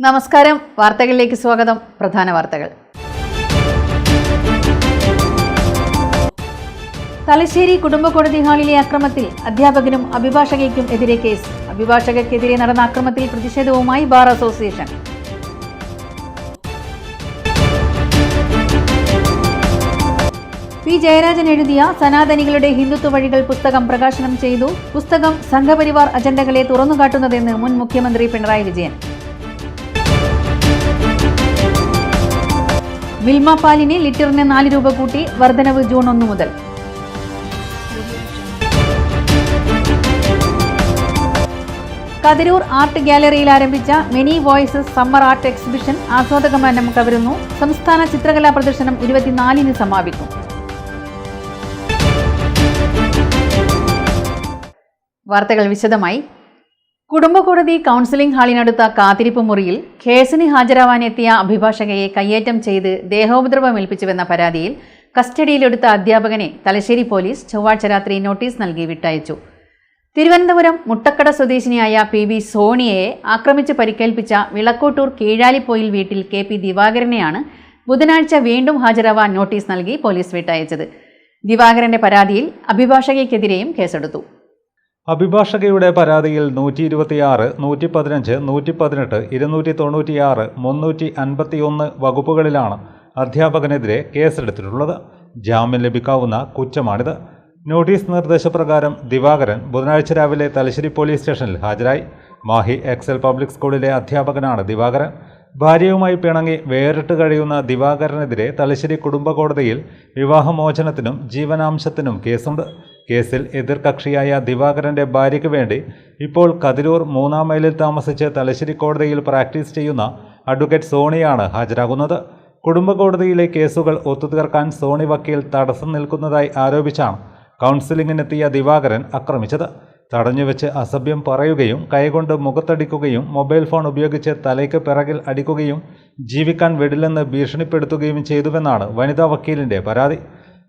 നമസ്കാരം. വാർത്തകളിലേക്ക് സ്വാഗതം. പ്രധാന വാർത്തകൾ. തലശ്ശേരി കുടുംബ കോടതി ഹാളിലെ അക്രമത്തിൽ അധ്യാപകനും അഭിഭാഷകയ്ക്കും എതിരെ കേസ്. അഭിഭാഷകർക്കെതിരെ നടന്ന അക്രമത്തിൽ പ്രതിഷേധവുമായി ബാർ അസോസിയേഷൻ. പി ജയരാജൻ എഴുതിയ സനാതനികളുടെ ഹിന്ദുത്വ വഴികൾ പുസ്തകം പ്രകാശനം ചെയ്തു. പുസ്തകം സംഘപരിവാർ അജണ്ടകളെ തുറന്നുകാട്ടുന്നതെന്ന് മുൻ മുഖ്യമന്ത്രി പിണറായി വിജയൻ. മിൽമ പാലിന് ലിറ്ററിന് 4 രൂപ കൂട്ടി. വർധനവ് ജൂൺ 1 മുതൽ. കതിരൂർ ആർട്ട് ഗാലറിയിൽ ആരംഭിച്ച many voices summer art exhibition ആസ്വാദക മനം കവരുന്നു. സംസ്ഥാന ചിത്രകലാ പ്രദർശനം 24-ന് സമാപിക്കും. വാർത്തകൾ വിശദമായി. കുടുംബ കോടതി കൗൺസിലിംഗ് ഹാളിനടുത്ത കാത്തിരിപ്പ് മുറിയിൽ കേസിന് ഹാജരാവാനെത്തിയ അഭിഭാഷകയെ കയ്യേറ്റം ചെയ്ത് ദേഹോപദ്രവമേൽപ്പിച്ചുവെന്ന പരാതിയിൽ കസ്റ്റഡിയിലെടുത്ത അധ്യാപകനെ തലശ്ശേരി പോലീസ് ചൊവ്വാഴ്ച രാത്രി നോട്ടീസ് നൽകി വിട്ടയച്ചു. തിരുവനന്തപുരം മുട്ടക്കട സ്വദേശിനിയായ PB സോണിയയെ ആക്രമിച്ച് പരിക്കേൽപ്പിച്ച വിളക്കോട്ടൂർ കീഴാലിപ്പോയിൽ വീട്ടിൽ KP ദിവാകരനെയാണ് ബുധനാഴ്ച വീണ്ടും ഹാജരാവാൻ നോട്ടീസ് നൽകി പോലീസ് വിട്ടയച്ചത്. ദിവാകരന്റെ പരാതിയിൽ അഭിഭാഷകയ്ക്കെതിരെയും കേസെടുത്തു. അഭിഭാഷകയുടെ പരാതിയിൽ 126, 115, 118, 296, 351 വകുപ്പുകളിലാണ് അധ്യാപകനെതിരെ കേസെടുത്തിട്ടുള്ളത്. ജാമ്യം ലഭിക്കാവുന്ന കുറ്റമാണിത്. നോട്ടീസ് നിർദ്ദേശപ്രകാരം ദിവാകരൻ ബുധനാഴ്ച രാവിലെ തലശ്ശേരി പോലീസ് സ്റ്റേഷനിൽ ഹാജരായി. മാഹി എക്സൽ പബ്ലിക് സ്കൂളിലെ അധ്യാപകനാണ് ദിവാകരൻ. ഭാര്യയുമായി പിണങ്ങി വേറിട്ട് കഴിയുന്ന ദിവാകരനെതിരെ തലശ്ശേരി കുടുംബ കോടതിയിൽ വിവാഹമോചനത്തിനും ജീവനാംശത്തിനും കേസുണ്ട്. കേസിൽ എതിർകക്ഷിയായ ദിവാകരന്റെ ഭാര്യയ്ക്ക് വേണ്ടി ഇപ്പോൾ കതിരൂർ 3-ാം മൈലിൽ താമസിച്ച് തലശ്ശേരി കോടതിയിൽ പ്രാക്ടീസ് ചെയ്യുന്ന അഡ്വക്കേറ്റ് സോണിയാണ് ഹാജരാകുന്നത്. കുടുംബ കോടതിയിലെ കേസുകൾ ഒത്തുതീർക്കാൻ സോണി വക്കീൽ തടസ്സം നിൽക്കുന്നതായി ആരോപിച്ചാണ് കൗൺസിലിംഗിനെത്തിയ ദിവാകരൻ ആക്രമിച്ചത്. തടഞ്ഞുവെച്ച് അസഭ്യം പറയുകയും കൈകൊണ്ട് മുഖത്തടിക്കുകയും മൊബൈൽ ഫോൺ ഉപയോഗിച്ച് തലയ്ക്ക് പിറകിൽ അടിക്കുകയും ജീവിക്കാൻ വിടില്ലെന്ന് ഭീഷണിപ്പെടുത്തുകയും ചെയ്തുവെന്നാണ് വനിതാ വക്കീലിന്റെ പരാതി.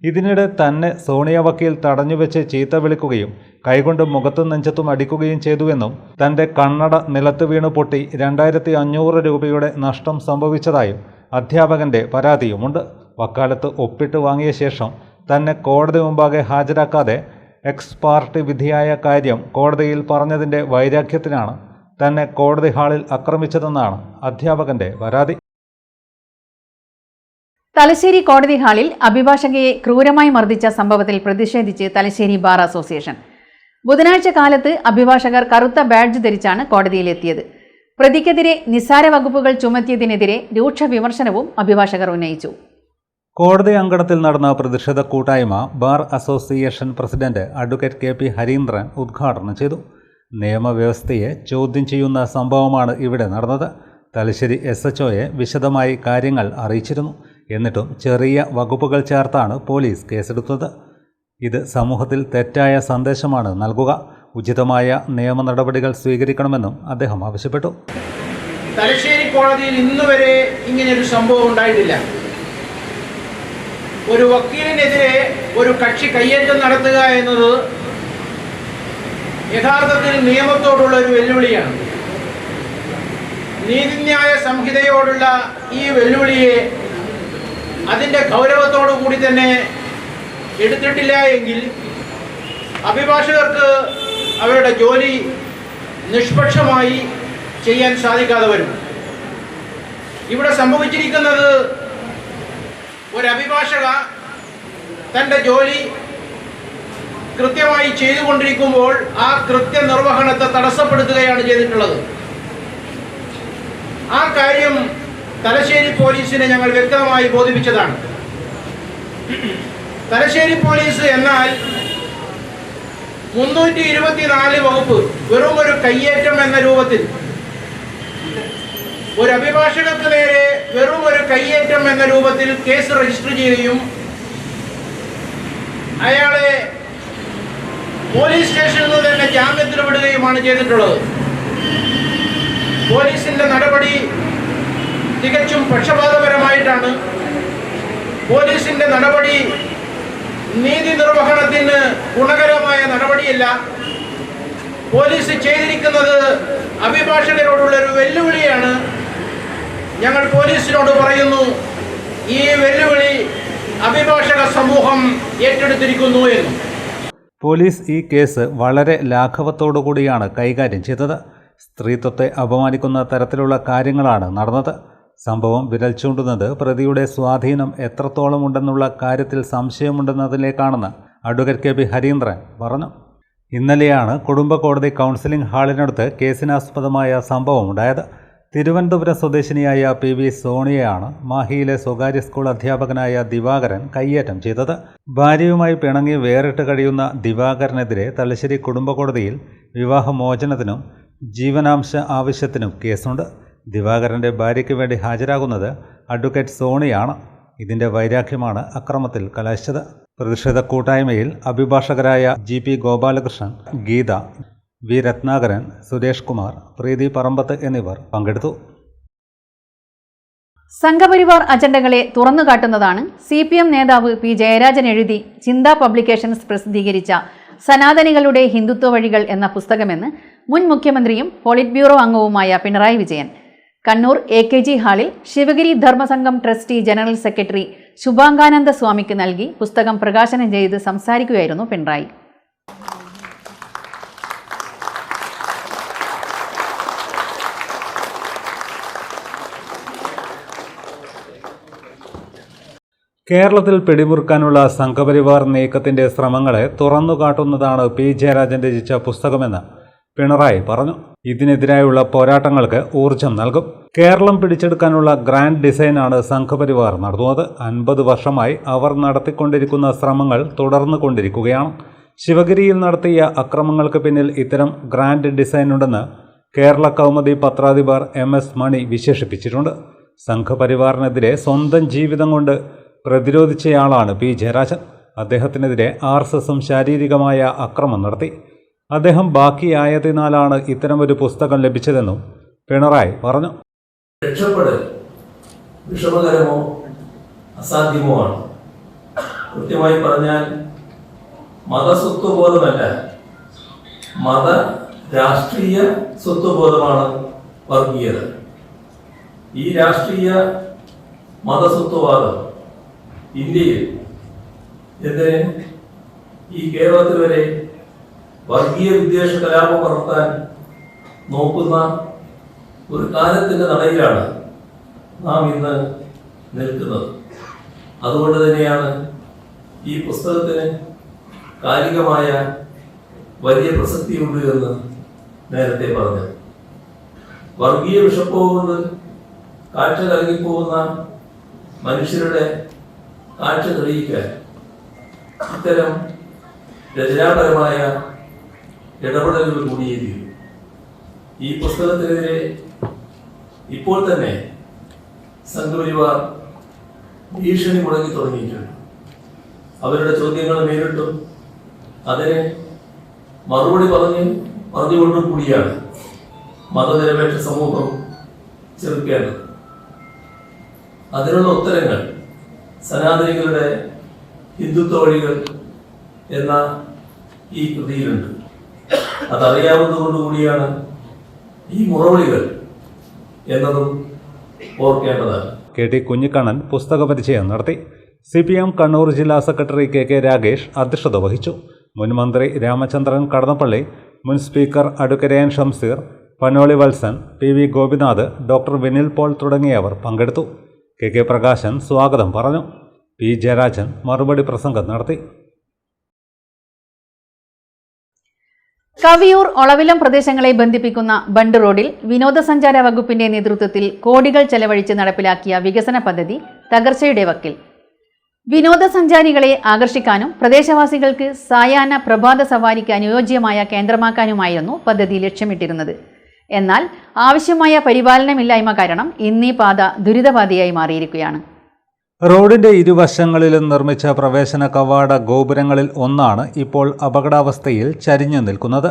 ഇതിനിടെ തന്നെ സോണിയ വക്കീൽ തടഞ്ഞുവെച്ച് ചീത്ത വിളിക്കുകയും കൈകൊണ്ട് മുഖത്തും നെഞ്ചത്തും അടിക്കുകയും ചെയ്തുവെന്നും തന്റെ കണ്ണട നിലത്ത് വീണു പൊട്ടി 2500 രൂപയുടെ നഷ്ടം സംഭവിച്ചതായും അധ്യാപകന്റെ പരാതിയുമുണ്ട്. വക്കാലത്ത് ഒപ്പിട്ട് വാങ്ങിയ ശേഷം തന്നെ കോടതി മുമ്പാകെ ഹാജരാക്കാതെ എക്സ് പാർട്ടി വിധിയായ കാര്യം കോടതിയിൽ പറഞ്ഞതിന്റെ വൈരാഗ്യത്തിനാണ് തന്നെ കോടതി ഹാളിൽ ആക്രമിച്ചതെന്നാണ് അധ്യാപകന്റെ പരാതി. തലശ്ശേരി കോടതി ഹാളിൽ അഭിഭാഷകയെ ക്രൂരമായി മർദ്ദിച്ച സംഭവത്തിൽ പ്രതിഷേധിച്ച് തലശ്ശേരി ബാർ അസോസിയേഷൻ. ബുധനാഴ്ച കാലത്ത് അഭിഭാഷകർ കറുത്ത ബാഡ്ജ് ധരിച്ചാണ് കോടതിയിലെത്തിയത്. പ്രതിക്കെതിരെ നിസ്സാര വകുപ്പുകൾ ചുമത്തിയതിനെതിരെ രൂക്ഷ വിമർശനവും അഭിഭാഷകർ ഉന്നയിച്ചു. കോടതി അങ്കണത്തിൽ നടന്ന പ്രതിഷേധ കൂട്ടായ്മ bar association president advocate KP Harindran ഉദ്ഘാടനം ചെയ്തു. നിയമവ്യവസ്ഥയെ ചോദ്യം ചെയ്യുന്ന സംഭവമാണ് ഇവിടെ നടന്നത്. തലശ്ശേരി SHOയെ വിശദമായി കാര്യങ്ങൾ അറിയിച്ചിരുന്നു. എന്നിട്ടും ചെറിയ വകുപ്പുകൾ ചേർത്താണ് പോലീസ് കേസെടുത്തത്. ഇത് സമൂഹത്തിൽ തെറ്റായ സന്ദേശമാണ് നൽകുക. ഉചിതമായ നിയമ നടപടികൾ സ്വീകരിക്കണമെന്നും അദ്ദേഹം ആവശ്യപ്പെട്ടു. തലശ്ശേരി കോടതിയിൽ ഇന്നുവരെ ഇങ്ങനെയൊരു സംഭവം ഉണ്ടായിട്ടില്ല. ഒരു വക്കീലിനെതിരെ ഒരു കക്ഷി കയ്യേറ്റം നടത്തുക എന്നത് യഥാർത്ഥത്തിൽ നിയമത്തോടുള്ള ഒരു വെല്ലുവിളിയാണ്. നീതിന്യായ സംഹിതയോടുള്ള ഈ വെല്ലുവിളിയെ അതിൻ്റെ ഗൗരവത്തോടു കൂടി തന്നെ എടുത്തിട്ടില്ല എങ്കിൽ അഭിഭാഷകർക്ക് അവരുടെ ജോലി നിഷ്പക്ഷമായി ചെയ്യാൻ സാധിക്കാതെ വരും. ഇവിടെ സംഭവിച്ചിരിക്കുന്നത് ഒരു അഭിഭാഷക തൻ്റെ ജോലി കൃത്യമായി ചെയ്തുകൊണ്ടിരിക്കുമ്പോൾ ആ കൃത്യനിർവഹണത്തെ തടസ്സപ്പെടുത്തുകയാണ് ചെയ്തിട്ടുള്ളത്. ആ കാര്യം തലശ്ശേരി പോലീസിനെ ഞങ്ങൾ വ്യക്തമായി ബോധിപ്പിച്ചതാണ്. തലശ്ശേരി പോലീസ് എന്നാൽ 324 വകുപ്പ് വെറും ഒരു കയ്യേറ്റം എന്ന രൂപത്തിൽ, ഒരു അഭിഭാഷകർക്ക് നേരെ വെറും ഒരു കയ്യേറ്റം എന്ന രൂപത്തിൽ കേസ് രജിസ്റ്റർ ചെയ്യുകയും അയാളെ പോലീസ് സ്റ്റേഷനിൽ നിന്ന് തന്നെ ജാമ്യത്തിൽ വിടുകയുമാണ് ചെയ്തിട്ടുള്ളത്. പോലീസിന്റെ നടപടി തികച്ചും പക്ഷപാതപരമായിട്ടാണ്. പോലീസിന്റെ നടപടി നീതി നിർവഹണത്തിന് ഗുണകരമായ നടപടിയല്ല. പോലീസ് ചെയ്തിരിക്കുന്നത് അഭിഭാഷകരോടുള്ളൊരു വെല്ലുവിളിയാണ്. ഞങ്ങൾ പോലീസിനോട് പറയുന്നു, ഈ വെല്ലുവിളി അഭിഭാഷക സമൂഹം ഏറ്റെടുത്തിരിക്കുന്നു എന്നും. പോലീസ് ഈ കേസ് വളരെ ലാഘവത്തോടുകൂടിയാണ് കൈകാര്യം ചെയ്തത്. സ്ത്രീത്വത്തെ അപമാനിക്കുന്ന തരത്തിലുള്ള കാര്യങ്ങളാണ് നടന്നത്. സംഭവം വിരൽ ചൂണ്ടുന്നത് പ്രതിയുടെ സ്വാധീനം എത്രത്തോളം ഉണ്ടെന്നുള്ള കാര്യത്തിൽ സംശയമുണ്ടെന്നതിലേക്കാണെന്ന് അഡ്വക്കേറ്റ് കെ.പി. ഹരീന്ദ്രൻ പറഞ്ഞു. ഇന്നലെയാണ് കുടുംബ കോടതി കൗൺസിലിംഗ് ഹാളിനടുത്ത് കേസിനാസ്പദമായ സംഭവം ഉണ്ടായത്. തിരുവനന്തപുരം സ്വദേശിനിയായ പി.വി. സോണിയയാണ് മാഹിയിലെ സ്വകാര്യ സ്കൂൾ അധ്യാപകനായ ദിവാകരൻ കയ്യേറ്റം ചെയ്തത്. ഭാര്യയുമായി പിണങ്ങി വേറിട്ട് കഴിയുന്ന ദിവാകരനെതിരെ തലശ്ശേരി കുടുംബ കോടതിയിൽ വിവാഹമോചനത്തിനും ജീവനാംശ ആവശ്യത്തിനും കേസുണ്ട്. ദിവാകരൻ്റെ ഭാര്യയ്ക്ക് വേണ്ടി ഹാജരാകുന്നത് അഡ്വക്കേറ്റ് സോണിയാണ്. ഇതിൻ്റെ വൈരാഗ്യമാണ് അക്രമത്തിൽ കലാശിച്ചത്. പ്രതിഷേധ കൂട്ടായ്മയിൽ അഭിഭാഷകരായ G.P. ഗോപാലകൃഷ്ണൻ, ഗീത, വി. രത്നാകരൻ, സുരേഷ് കുമാർ, പ്രീതി പറമ്പത്ത് എന്നിവർ പങ്കെടുത്തു. സംഘപരിവാർ അജണ്ടകളെ തുറന്നുകാട്ടുന്നതാണ് CPM നേതാവ് പി. ജയരാജൻ എഴുതി ചിന്ത പബ്ലിക്കേഷൻസ് പ്രസിദ്ധീകരിച്ച സനാതനികളുടെ ഹിന്ദുത്വ വഴികൾ എന്ന പുസ്തകമെന്ന് മുൻ മുഖ്യമന്ത്രിയും പോളിറ്റ് ബ്യൂറോ അംഗവുമായ പിണറായി വിജയൻ കണ്ണൂർ AKG ഹാളിൽ Sivagiri Dharmasangham trustee general secretary Shubhangananda സ്വാമിക്ക് നൽകി പുസ്തകം പ്രകാശനം ചെയ്ത് സംസാരിക്കുകയായിരുന്നു പിണറായി. കേരളത്തിൽ പിടിമുറുക്കാനുള്ള സംഘപരിവാർ നീക്കത്തിൻ്റെ ശ്രമങ്ങളെ തുറന്നുകാട്ടുന്നതാണ് പി. ജയരാജൻ രചിച്ച പുസ്തകമെന്ന് പിണറായി പറഞ്ഞു. ഇതിനെതിരായുള്ള പോരാട്ടങ്ങൾക്ക് ഊർജം നൽകും. കേരളം പിടിച്ചെടുക്കാനുള്ള ഗ്രാൻഡ് ഡിസൈനാണ് സംഘപരിവാർ നടത്തുന്നത്. 50 വർഷമായി അവർ നടത്തിക്കൊണ്ടിരിക്കുന്ന ശ്രമങ്ങൾ തുടർന്നു കൊണ്ടിരിക്കുകയാണ്. ശിവഗിരിയിൽ നടത്തിയ അക്രമങ്ങൾക്ക് പിന്നിൽ ഇത്തരം ഗ്രാൻഡ് ഡിസൈൻ ഉണ്ടെന്ന് കേരള കൗമുദി പത്രാധിപർ MS മണി വിശേഷിപ്പിച്ചിട്ടുണ്ട്. സംഘപരിവാറിനെതിരെ സ്വന്തം ജീവിതം കൊണ്ട് പ്രതിരോധിച്ചയാളാണ് പി. ജയരാജൻ. അദ്ദേഹത്തിനെതിരെ RSSും ശാരീരികമായ അക്രമം നടത്തി. അദ്ദേഹം ബാക്കിയായതിനാലാണ് ഇത്തരമൊരു പുസ്തകം ലഭിച്ചതെന്നും പിണറായി പറഞ്ഞു. രക്ഷപ്പെടൽ വിഷമകരമോ അസാധ്യമോ ആണ്. കൃത്യമായി പറഞ്ഞാൽ മതസ്വത്വബോധമല്ല, മത രാഷ്ട്രീയ സ്വത്വബോധമാണ് വർഗീയത. ഈ രാഷ്ട്രീയ മതസ്വത്വവാദം ഇന്ത്യയിൽ എന്തിന് ഈ കേരളത്തിൽ വരെ വർഗീയ വിദ്വേഷ കലാപം വളർത്താൻ നോക്കുന്ന ഒരു കാലത്തിന്റെ നടയിലാണ് നാം ഇന്ന് നിൽക്കുന്നത്. അതുകൊണ്ട് തന്നെയാണ് ഈ പുസ്തകത്തിന് കാലികമായ വലിയ പ്രസക്തിയുണ്ട് എന്ന് നേരത്തെ പറഞ്ഞത്. വർഗീയ വിഷപ്പോ കൊണ്ട് കാഴ്ച കലങ്ങിപ്പോകുന്ന മനുഷ്യരുടെ കാഴ്ച തെളിയിക്കാൻ ഇത്തരം രചനാപരമായ ഇടപെടലുകൾ കൂടിയേ തീരും. ഈ പുസ്തകത്തിനെതിരെ ഇപ്പോൾ തന്നെ സംഘപരിവാർ ഭീഷണി മുടങ്ങി തുടങ്ങിയിട്ടുണ്ട്. അവരുടെ ചോദ്യങ്ങൾ നേരിട്ടും അതിന് മറുപടി പറഞ്ഞുകൊണ്ടും കൂടിയാണ് മതനിരപേക്ഷ സമൂഹം ചെറുക്കേണ്ടത്. അതിനുള്ള ഉത്തരങ്ങൾ സനാതനികളുടെ ഹിന്ദുത്വ വഴികൾ എന്ന ഈ കൃതിയിലുണ്ട്. അതറിയാവുന്നതുകൊണ്ടുകൂടിയാണ് ഈ മുറവിളികൾ എന്നതും ഓർക്കേണ്ടതാണ്. KT കുഞ്ഞിക്കണ്ണൻ പുസ്തക പരിചയം നടത്തി. CPM കണ്ണൂർ ജില്ലാ സെക്രട്ടറി KK രാഗേഷ് അധ്യക്ഷത വഹിച്ചു. മുൻ മന്ത്രി രാമചന്ദ്രൻ കടന്നപ്പള്ളി, മുൻ speaker advocate N Shamseer, Panoli Valsan, PV Gopinath, doctor Vinil Paul തുടങ്ങിയവർ പങ്കെടുത്തു. KK പ്രകാശൻ സ്വാഗതം പറഞ്ഞു. P. ജയരാജൻ മറുപടി പ്രസംഗം നടത്തി. കവിയൂർ ഒളവിലം പ്രദേശങ്ങളെ ബന്ധിപ്പിക്കുന്ന ബണ്ട് റോഡിൽ വിനോദസഞ്ചാര വകുപ്പിന്റെ നേതൃത്വത്തിൽ കോടികൾ ചെലവഴിച്ച് നടപ്പിലാക്കിയ വികസന പദ്ധതി തകർച്ചയുടെ വക്കിൽ. വിനോദസഞ്ചാരികളെ ആകർഷിക്കാനും പ്രദേശവാസികൾക്ക് സായാഹ്ന പ്രഭാത സവാരിക്ക് അനുയോജ്യമായ കേന്ദ്രമാക്കാനുമായിരുന്നു പദ്ധതി ലക്ഷ്യമിട്ടിരുന്നത്. എന്നാൽ ആവശ്യമായ പരിപാലനമില്ലായ്മ കാരണം ഇന്നീ പാത ദുരിതപാതയായി മാറിയിരിക്കുകയാണ്. റോഡിന്റെ ഇരുവശങ്ങളിലും നിർമ്മിച്ച പ്രവേശന കവാട ഗോപുരങ്ങളിൽ ഒന്നാണ് ഇപ്പോൾ അപകടാവസ്ഥയിൽ ചരിഞ്ഞു നിൽക്കുന്നത്.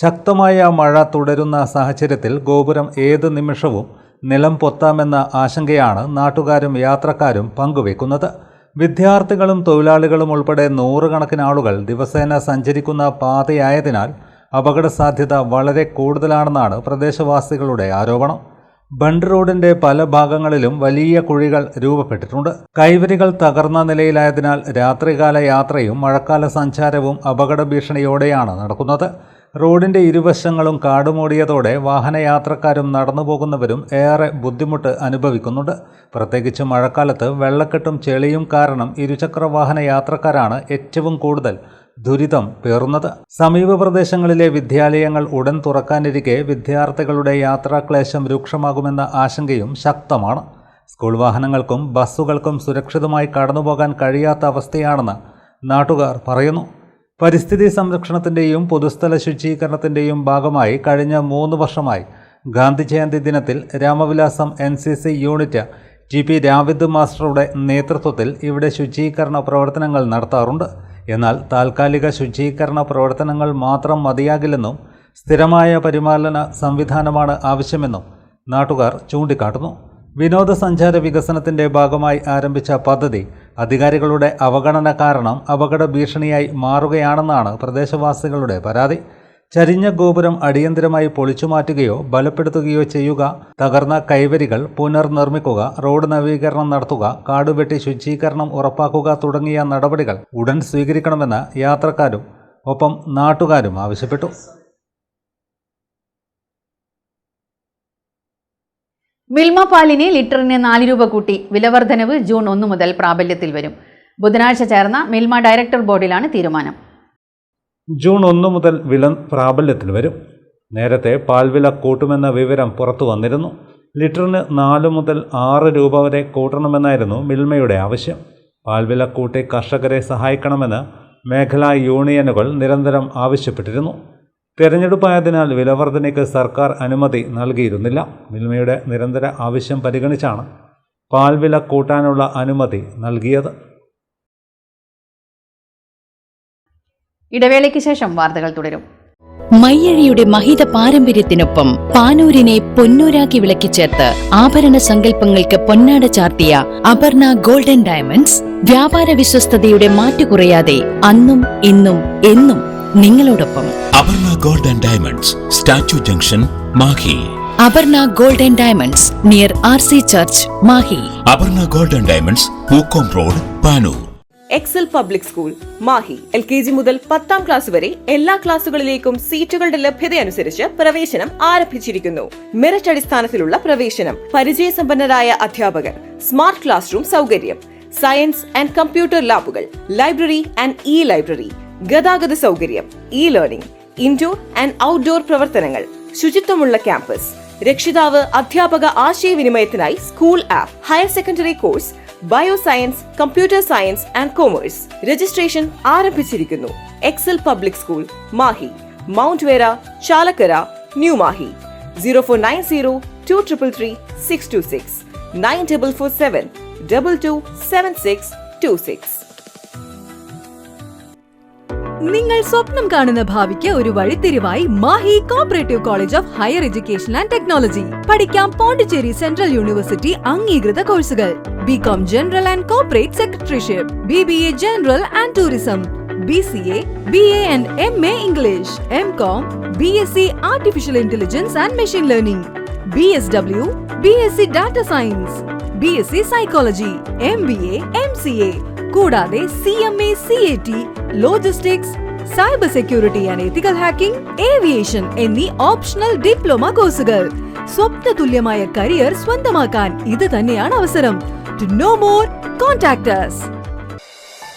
ശക്തമായ മഴ തുടരുന്ന സാഹചര്യത്തിൽ ഗോപുരം ഏത് നിമിഷവും നിലം പൊത്താമെന്ന ആശങ്കയാണ് നാട്ടുകാരും യാത്രക്കാരും പങ്കുവെക്കുന്നത്. വിദ്യാർത്ഥികളും തൊഴിലാളികളും ഉൾപ്പെടെ നൂറുകണക്കിന് ആളുകൾ ദിവസേന സഞ്ചരിക്കുന്ന പാതയായതിനാൽ അപകട സാധ്യത വളരെ കൂടുതലാണെന്നാണ് പ്രദേശവാസികളുടെ ആരോപണം. ബണ്ട് റോഡിന്റെ പല ഭാഗങ്ങളിലും വലിയ കുഴികൾ രൂപപ്പെട്ടിട്ടുണ്ട്. കൈവരികൾ തകർന്ന നിലയിലായതിനാൽ രാത്രികാല യാത്രയും മഴക്കാല സഞ്ചാരവും അപകട ഭീഷണിയോടെയാണ് നടക്കുന്നത്. റോഡിന്റെ ഇരുവശങ്ങളും കാടുമൂടിയതോടെ വാഹനയാത്രക്കാരും നടന്നുപോകുന്നവരും ഏറെ ബുദ്ധിമുട്ട് അനുഭവിക്കുന്നുണ്ട്. പ്രത്യേകിച്ച് മഴക്കാലത്ത് വെള്ളക്കെട്ടും ചെളിയും കാരണം ഇരുചക്ര വാഹന യാത്രക്കാരാണ് ഏറ്റവും കൂടുതൽ ദുരിതം പേറുന്നത്. സമീപ പ്രദേശങ്ങളിലെ വിദ്യാലയങ്ങൾ ഉടൻ തുറക്കാനിരിക്കെ വിദ്യാർത്ഥികളുടെ യാത്രാക്ലേശം രൂക്ഷമാകുമെന്ന ആശങ്കയും ശക്തമാണ്. സ്കൂൾ വാഹനങ്ങൾക്കും ബസ്സുകൾക്കും സുരക്ഷിതമായി കടന്നുപോകാൻ കഴിയാത്ത അവസ്ഥയാണെന്ന് നാട്ടുകാർ പറയുന്നു. പരിസ്ഥിതി സംരക്ഷണത്തിൻ്റെയും പൊതുസ്ഥല ശുചീകരണത്തിൻ്റെയും ഭാഗമായി കഴിഞ്ഞ 3 വർഷമായി ഗാന്ധി ജയന്തി ദിനത്തിൽ രാമവിലാസം NCC യൂണിറ്റ് TP രാവിദ് മാസ്റ്ററുടെ നേതൃത്വത്തിൽ ഇവിടെ ശുചീകരണ പ്രവർത്തനങ്ങൾ നടത്താറുണ്ട്. എന്നാൽ താൽക്കാലിക ശുചീകരണ പ്രവർത്തനങ്ങൾ മാത്രം മതിയാകില്ലെന്നും സ്ഥിരമായ പരിപാലന സംവിധാനമാണ് ആവശ്യമെന്നും നാട്ടുകാർ ചൂണ്ടിക്കാട്ടുന്നു. വിനോദസഞ്ചാര വികസനത്തിൻ്റെ ഭാഗമായി ആരംഭിച്ച പദ്ധതി അധികാരികളുടെ അവഗണന കാരണം അപകട ഭീഷണിയായി മാറുകയാണെന്നാണ് പ്രദേശവാസികളുടെ പരാതി. ചരിഞ്ഞ ഗോപുരം അടിയന്തരമായി പൊളിച്ചുമാറ്റുകയോ ബലപ്പെടുത്തുകയോ ചെയ്യുക, തകർന്ന കൈവരികൾ പുനർനിർമ്മിക്കുക, റോഡ് നവീകരണം നടത്തുക, കാടുവെട്ടി ശുചീകരണം ഉറപ്പാക്കുക തുടങ്ങിയ നടപടികൾ ഉടൻ സ്വീകരിക്കണമെന്ന് യാത്രക്കാരും ഒപ്പം നാട്ടുകാരും ആവശ്യപ്പെട്ടു. മിൽമ പാലിന് ലിറ്ററിന് 4 രൂപ കൂട്ടി. വിലവർദ്ധനവ് ജൂൺ 1 മുതൽ പ്രാബല്യത്തിൽ വരും. ബുധനാഴ്ച ചേർന്ന മിൽമ ഡയറക്ടർ ബോർഡിലാണ് തീരുമാനം. ജൂൺ 1 മുതൽ വില പ്രാബല്യത്തിൽ വരും. നേരത്തെ പാൽവില കൂട്ടുമെന്ന വിവരം പുറത്തു വന്നിരുന്നു. ലിറ്ററിന് 4 മുതൽ 6 രൂപ വരെ കൂട്ടണമെന്നായിരുന്നു മിൽമയുടെ ആവശ്യം. പാൽവില കൂട്ടി കർഷകരെ സഹായിക്കണമെന്ന് മേഖലാ യൂണിയനുകൾ നിരന്തരം ആവശ്യപ്പെട്ടിരുന്നു. തെരഞ്ഞെടുപ്പായതിനാൽ വിലവർധനയ്ക്ക് സർക്കാർ അനുമതി നൽകിയിരുന്നില്ല. മിൽമയുടെ നിരന്തര ആവശ്യം പരിഗണിച്ചാണ് പാൽവില കൂട്ടാനുള്ള അനുമതി നൽകിയത്. ഇടവേളയ്ക്ക് ശേഷം വാർത്തകൾ തുടരും. മയ്യഴിയുടെ മഹിത പാരമ്പര്യത്തിനൊപ്പം പാനൂരിനെ പൊന്നൂരാക്കി വിളക്കിച്ചേർത്ത് ആഭരണ സങ്കല്പങ്ങൾക്ക് പൊന്നാട ചാർത്തിയ അപർണ ഗോൾഡൻ ഡയമണ്ട്സ് വ്യാപാര വിശ്വസ്തയുടെ മാറ്റുകുറയാതെ അന്നും ഇന്നും എന്നും നിങ്ങളോടൊപ്പം. Aparna Golden Diamonds, Statue Junction, Mahe. Aparna Golden Diamonds near RC church, Mahe. Aparna Golden Diamonds, Pookkom road, Panoor. Excel public school, Mahe. LKG മുതൽ 10ാം ക്ലാസ് വരെ എല്ലാ ക്ലാസുകളിലേക്കും സീറ്റുകളുടെ ലഭ്യതയനുസരിച്ച് പ്രവേശനം ആരംഭിച്ചിരിക്കുന്നു. മെറിറ്റ് അടിസ്ഥാനത്തിലുള്ള പ്രവേശനം, പരിചയസമ്പന്നരായ അധ്യാപകർ, സ്മാർട്ട് ക്ലാസ് റൂം സൗകര്യം, സയൻസ് ആൻഡ് കമ്പ്യൂട്ടർ ലാബുകൾ, ലൈബ്രറി ആൻഡ് ലൈബ്രറി, ഗതാഗത സൗകര്യം, ലേണിംഗ്, ഇൻഡോർ ആൻഡ് ഔട്ട്ഡോർ പ്രവർത്തനങ്ങൾ, ശുചിത്വമുള്ള ക്യാമ്പസ്, രക്ഷിതാവ് അധ്യാപക ആശയവിനിമയത്തിനായി school app, higher secondary course, bioscience, computer science and commerce. Registration ആരംഭിച്ചിരിക്കുന്നു. Excel public school, Mahe, mount വേര, ചാലക്കര, ന്യൂ മാഹി. 04902333 626 9447 227626. നിങ്ങൾ സ്വപ്നം കാണുന്ന ഭാവിക്ക് ഒരു വഴിത്തിരിവായി Mahe cooperative college of higher education and technology. പഠിക്കാം പോണ്ടിച്ചേരി സെൻട്രൽ യൂണിവേഴ്സിറ്റി അംഗീകൃത കോഴ്സുകൾ. BCom general and corporate secretaryship, BBA general and tourism, BCA, BA and MA English, MCom, BSc artificial intelligence and machine learning, BSW, BSc data science, BSc psychology, MBA, MCA, കൂടാതെ CMA, CAT, logistics, cyber security and ethical hacking, aviation എന്നീ optional diploma കോഴ്സുകൾ. സ്വപ്ന തുല്യമായ career സ്വന്തമാക്കാൻ ഇത് തന്നെയാണ് അവസരം. To know more, contact us.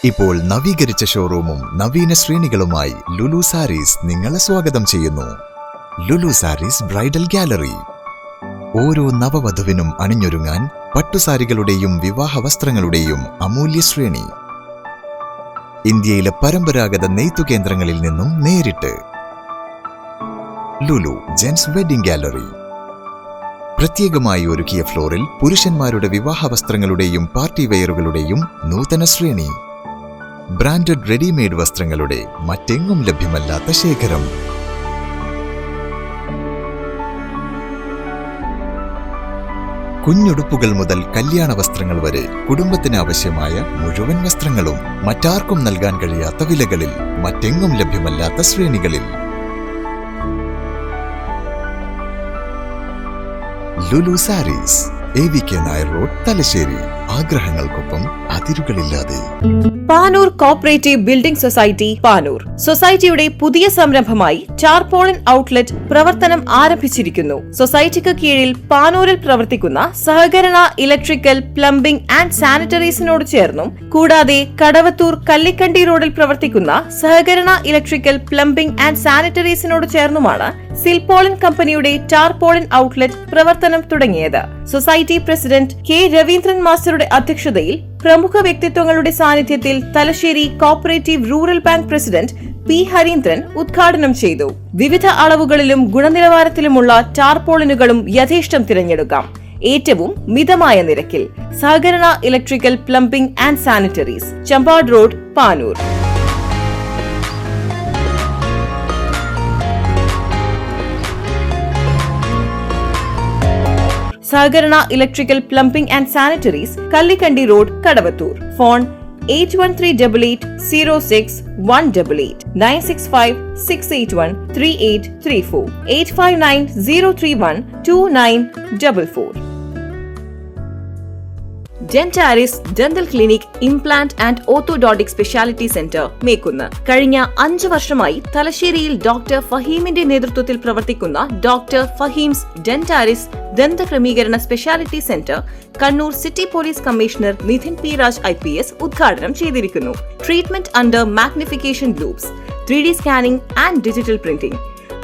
ഇപ്പോൾ നവീകരിച്ച ഷോറൂമും നവീന ശ്രേണികളുമായി ലുലു സാരീസ് നിങ്ങളെ സ്വാഗതം ചെയ്യുന്നു. Lulu Sarees Bridal Gallery. ഓരോ നവവധുവിനും അണിഞ്ഞൊരുങ്ങാൻ പട്ടുസാരികളുടെയും വിവാഹ വസ്ത്രങ്ങളുടെയും അമൂല്യ ശ്രേണി. ഇന്ത്യയിലെ പരമ്പരാഗത നെയ്ത്തു കേന്ദ്രങ്ങളിൽ നിന്നും നേരിട്ട്. Lulu gents wedding gallery. പ്രത്യേകമായി ഒരുക്കിയ ഫ്ലോറിൽ പുരുഷന്മാരുടെ വിവാഹ വസ്ത്രങ്ങളുടെയും പാർട്ടി വെയറുകളുടെയും നൂതന ശ്രേണി. ബ്രാൻഡഡ് റെഡിമെയ്ഡ് വസ്ത്രങ്ങളുടെ മറ്റെങ്ങും ലഭ്യമല്ലാത്ത ശേഖരം. കുഞ്ഞുടുപ്പുകൾ മുതൽ കല്യാണ വസ്ത്രങ്ങൾ വരെ കുടുംബത്തിന് ആവശ്യമായ മുഴുവൻ വസ്ത്രങ്ങളും മറ്റാർക്കും നൽകാൻ കഴിയാത്ത വിലകളിൽ, മറ്റെങ്ങും ലഭ്യമല്ലാത്ത ശ്രേണികളിൽ. Lulu saris, AVK Nair road, Thalassery. ആഗ്രഹങ്ങൾക്കൊപ്പം അതിരുകളില്ലാതെ. Panoor cooperative building society Panoor. സൊസൈറ്റിയുടെ പുതിയ സംരംഭമായി ടാർപോളിൻ ഔട്ട്ലെറ്റ് പ്രവർത്തനം ആരംഭിച്ചിരിക്കുന്നു. സൊസൈറ്റിക്ക് കീഴിൽ പാനൂരിൽ പ്രവർത്തിക്കുന്ന സഹകരണ ഇലക്ട്രിക്കൽ, പ്ലംബിംഗ് ആൻഡ് സാനിറ്ററീസിനോട് ചേർന്നും കൂടാതെ കടവത്തൂർ കല്ലിക്കണ്ടി റോഡിൽ പ്രവർത്തിക്കുന്ന സഹകരണ ഇലക്ട്രിക്കൽ, പ്ലംബിംഗ് ആൻഡ് സാനിറ്ററീസിനോട് ചേർന്നുമാണ് സിൽപോളിൻ കമ്പനിയുടെ ടാർപോളിൻ ഔട്ട്ലെറ്റ് പ്രവർത്തനം തുടങ്ങിയത്. സൊസൈറ്റി പ്രസിഡന്റ് കെ രവീന്ദ്രൻ മാസ്റ്ററുടെ അധ്യക്ഷതയിൽ പ്രമുഖ വ്യക്തിത്വങ്ങളുടെ സാന്നിധ്യത്തിൽ Thalassery cooperative rural bank president P Harindran ഉദ്ഘാടനം ചെയ്തു. വിവിധ അളവുകളിലും ഗുണനിലവാരത്തിലുമുള്ള ടാർപോളിനുകളും യഥേഷ്ടം തിരഞ്ഞെടുക്കാം. ഏറ്റവും മിതമായ നിരക്കിൽ. സഹകരണ electrical, plumbing and sanitaries, Champad road, Panoor. സഹകരണ electrical, plumbing and sanitaries, Kallikkandi road, Kadavathur. Phone 8130061888 965-681-3834 859-031-2944. Dentaris dental clinic, implant and orthodontic speciality centre, Mekkunnu. കഴിഞ്ഞ 5 വർഷമായി തലശ്ശേരിയിൽ ഡോക്ടർ ഫഹീമിന്റെ നേതൃത്വത്തിൽ പ്രവർത്തിക്കുന്ന ഡോക്ടർ ഫഹീംസ് ഡെന്റാരിസ് ദന്തക്രമീകരണ speciality centre Kannur city police commissioner Nidhin P Raj IPS ഉദ്ഘാടനം ചെയ്തിരിക്കുന്നു. Treatment under magnification loupes, 3D scanning and digital printing,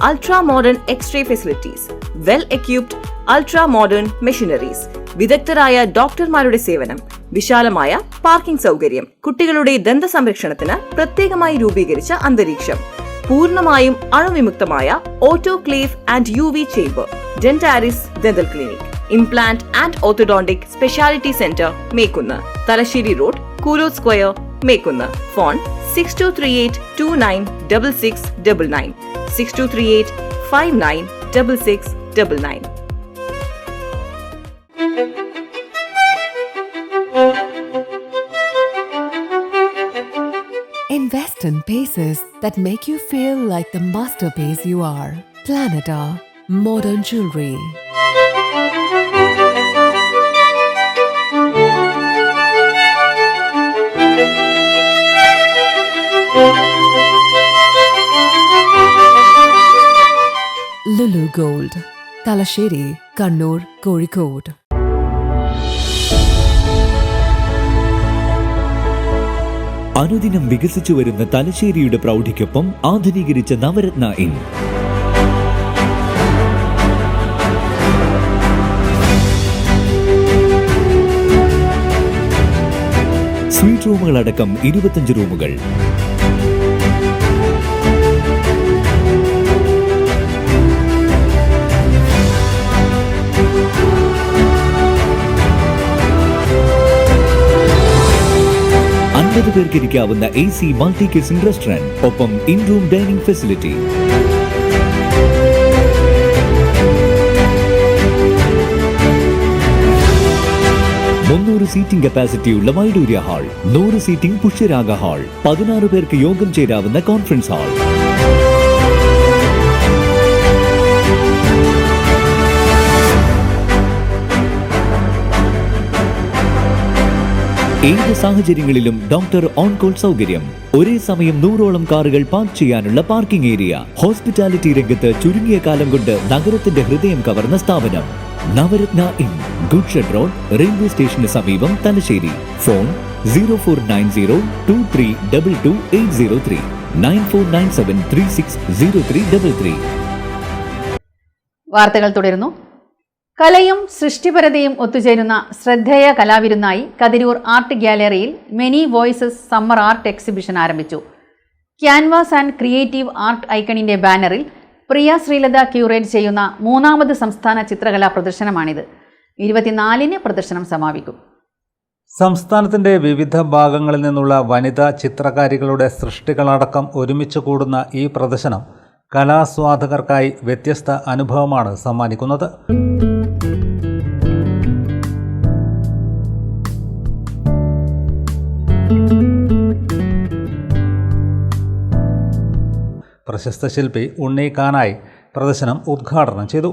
ultra modern X-ray facilities, well equipped ultra modern machineries, വിദഗ്ധരായ ഡോക്ടർമാരുടെ സേവനം, വിശാലമായ പാർക്കിംഗ് സൗകര്യം, കുട്ടികളുടെ ദന്ത സംരക്ഷണത്തിന് പ്രത്യേകമായി രൂപീകരിച്ച അന്തരീക്ഷം, പൂർണ്ണമായും അണുവിമുക്തമായ autoclave and UV chamber. Dentaris dental clinic, implant and orthodontic speciality centre, Mekkunnu. Thalassery road, Koolo square, Mekkunnu. Phone 6238296699 6238596699. Invest in pieces that make you feel like the masterpiece you are. Planeta Modern Jewelry. Lulu Gold, Talasheri, Kannur, Kozhikode. അനുദിനം വികസിച്ചു വരുന്ന തലശ്ശേരിയുടെ പ്രൗഢിക്കൊപ്പം ആധുനീകരിച്ച Navaratna inn. Suite റൂമുകളടക്കം 25 റൂമുകൾ. പേർക്ക് ഇരിക്കാവുന്ന AC മൾട്ടി കിച്ചൺ റെസ്റ്റോറന്റ്, ഒപ്പം in room dining facility. Seating കപ്പാസിറ്റിയുള്ള Vaidurya hall, 100 seating Pushyaraga hall, 16 പേർക്ക് യോഗം ചേരാവുന്ന കോൺഫറൻസ് ഹാൾ. ഏത് സാഹചര്യങ്ങളിലും ഡോക്ടർ ഓൺ കോൾ സൗകര്യം. ഒരേ സമയം 100ഓളം കാറുകൾ പാർക്ക് ചെയ്യാനുള്ള പാർക്കിംഗ് ഏരിയ. ഹോസ്പിറ്റാലിറ്റി രംഗത്ത് ചുരുങ്ങിയ കാലം കൊണ്ട് നഗരത്തിന്റെ ഹൃദയം കവർന്ന സ്ഥാപനം Navaratna inn, good shed road, railway സ്റ്റേഷന് സമീപം, തലശ്ശേരി. ഫോൺ 049023228803 9497360333. വാർത്തകൾ തുടരുന്നു. കലയും സൃഷ്ടിപരതയും ഒത്തുചേരുന്ന ശ്രദ്ധേയ കലാവിരുന്നായി കതിരൂർ ആർട്ട് ഗ്യാലറിയിൽ many voices summer art exhibition ആരംഭിച്ചു. ക്യാൻവാസ് ആൻഡ് ക്രിയേറ്റീവ് ആർട്ട് ഐക്കണിന്റെ ബാനറിൽ പ്രിയ ശ്രീലത ക്യൂറേറ്റ് ചെയ്യുന്ന 3ാമത് സംസ്ഥാന ചിത്രകലാ പ്രദർശനമാണിത്. 24-ന് പ്രദർശനം സമാപിക്കും. സംസ്ഥാനത്തിൻ്റെ വിവിധ ഭാഗങ്ങളിൽ നിന്നുള്ള വനിതാ ചിത്രകാരികളുടെ സൃഷ്ടികളടക്കം ഒരുമിച്ച് കൂടുന്ന ഈ പ്രദർശനം കലാസ്വാദകർക്കായി വ്യത്യസ്ത അനുഭവമാണ് സമ്മാനിക്കുന്നത്. പ്രശസ്ത ശില്പി ഉണ്ണി കാനായി പ്രദർശനം ഉദ്ഘാടനം ചെയ്തു.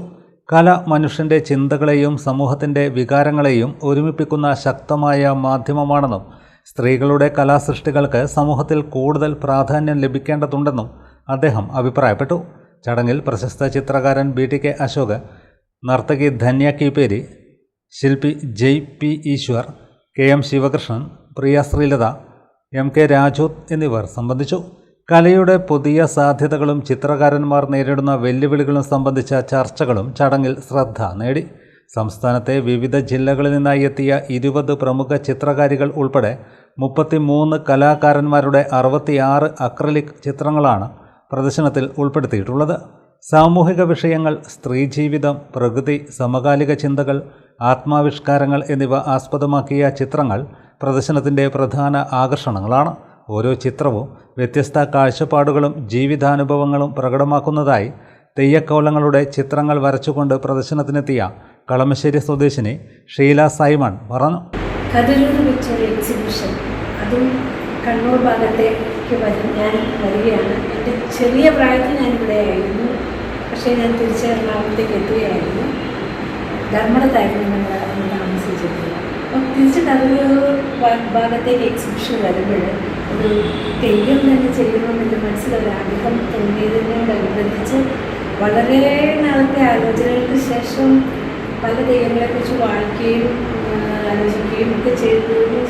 കല മനുഷ്യൻ്റെ ചിന്തകളെയും സമൂഹത്തിൻ്റെ വികാരങ്ങളെയും ഒരുമിപ്പിക്കുന്ന ശക്തമായ മാധ്യമമാണെന്നും സ്ത്രീകളുടെ കലാസൃഷ്ടികൾക്ക് സമൂഹത്തിൽ കൂടുതൽ പ്രാധാന്യം ലഭിക്കേണ്ടതുണ്ടെന്നും അദ്ദേഹം അഭിപ്രായപ്പെട്ടു. ചടങ്ങിൽ പ്രശസ്ത ചിത്രകാരൻ BTK അശോക്, നർത്തകി ധന്യ കീപ്പേരി, ശില്പി JP ഈശ്വർ, KM ശിവകൃഷ്ണൻ, പ്രിയ ശ്രീലത, MK രാജു എന്നിവർ സംബന്ധിച്ചു. കലയുടെ പുതിയ സാധ്യതകളും ചിത്രകാരന്മാർ നേരിടുന്ന വെല്ലുവിളികളും സംബന്ധിച്ച ചർച്ചകളും ചടങ്ങിൽ ശ്രദ്ധ നേടി. സംസ്ഥാനത്തെ വിവിധ ജില്ലകളിൽ നിന്നായി എത്തിയ 20 പ്രമുഖ ചിത്രകാരികൾ ഉൾപ്പെടെ 33 കലാകാരന്മാരുടെ 66 അക്രലിക് ചിത്രങ്ങളാണ് പ്രദർശനത്തിൽ ഉൾപ്പെടുത്തിയിട്ടുള്ളത്. സാമൂഹിക വിഷയങ്ങൾ, സ്ത്രീജീവിതം, പ്രകൃതി, സമകാലിക ചിന്തകൾ, ആത്മാവിഷ്കാരങ്ങൾ എന്നിവ ആസ്പദമാക്കിയ ചിത്രങ്ങൾ പ്രദർശനത്തിൻ്റെ പ്രധാന ആകർഷണങ്ങളാണ്. ഓരോ ചിത്രവും വ്യത്യസ്ത കാഴ്ചപ്പാടുകളും ജീവിതാനുഭവങ്ങളും പ്രകടമാക്കുന്നതായി തെയ്യക്കോലങ്ങളുടെ ചിത്രങ്ങൾ വരച്ചുകൊണ്ട് പ്രദർശനത്തിനെത്തിയ കളമശ്ശേരി സ്വദേശിനി ഷീല സൈമൺ പറഞ്ഞു. കതിരൂർ വെച്ചൊരു എക്സിബിഷൻ, അതും കണ്ണൂർ ഭാഗത്തേക്ക് ഞാൻ വരികയാണ്. എൻ്റെ ചെറിയ പ്രായത്തിൽ ഞാനിവിടെ ആയിരുന്നു, പക്ഷേ ഞാൻ തിരിച്ച് എറണാകുളത്തേക്ക് എത്തുകയായിരുന്നു. ധർമ്മടത്തായിരുന്നു നമ്മൾ താമസിച്ചിരുന്നത്. അപ്പം തിരിച്ച് കതിരൂർ ഭാഗത്തേക്ക് എക്സിബിഷൻ വരുമ്പോൾ ഒരു തെയ്യം തന്നെ ചെയ്യണമെന്ന് മനസ്സിലൊരാഗ്രഹം തോന്നിയതിനോടനുബന്ധിച്ച് വളരെ നാളത്തെ ആലോചനകൾക്ക് ശേഷം പല തെയ്യങ്ങളെക്കുറിച്ച് വായിക്കുകയും ആലോചിക്കുകയും ഒക്കെ ചെയ്തതിന്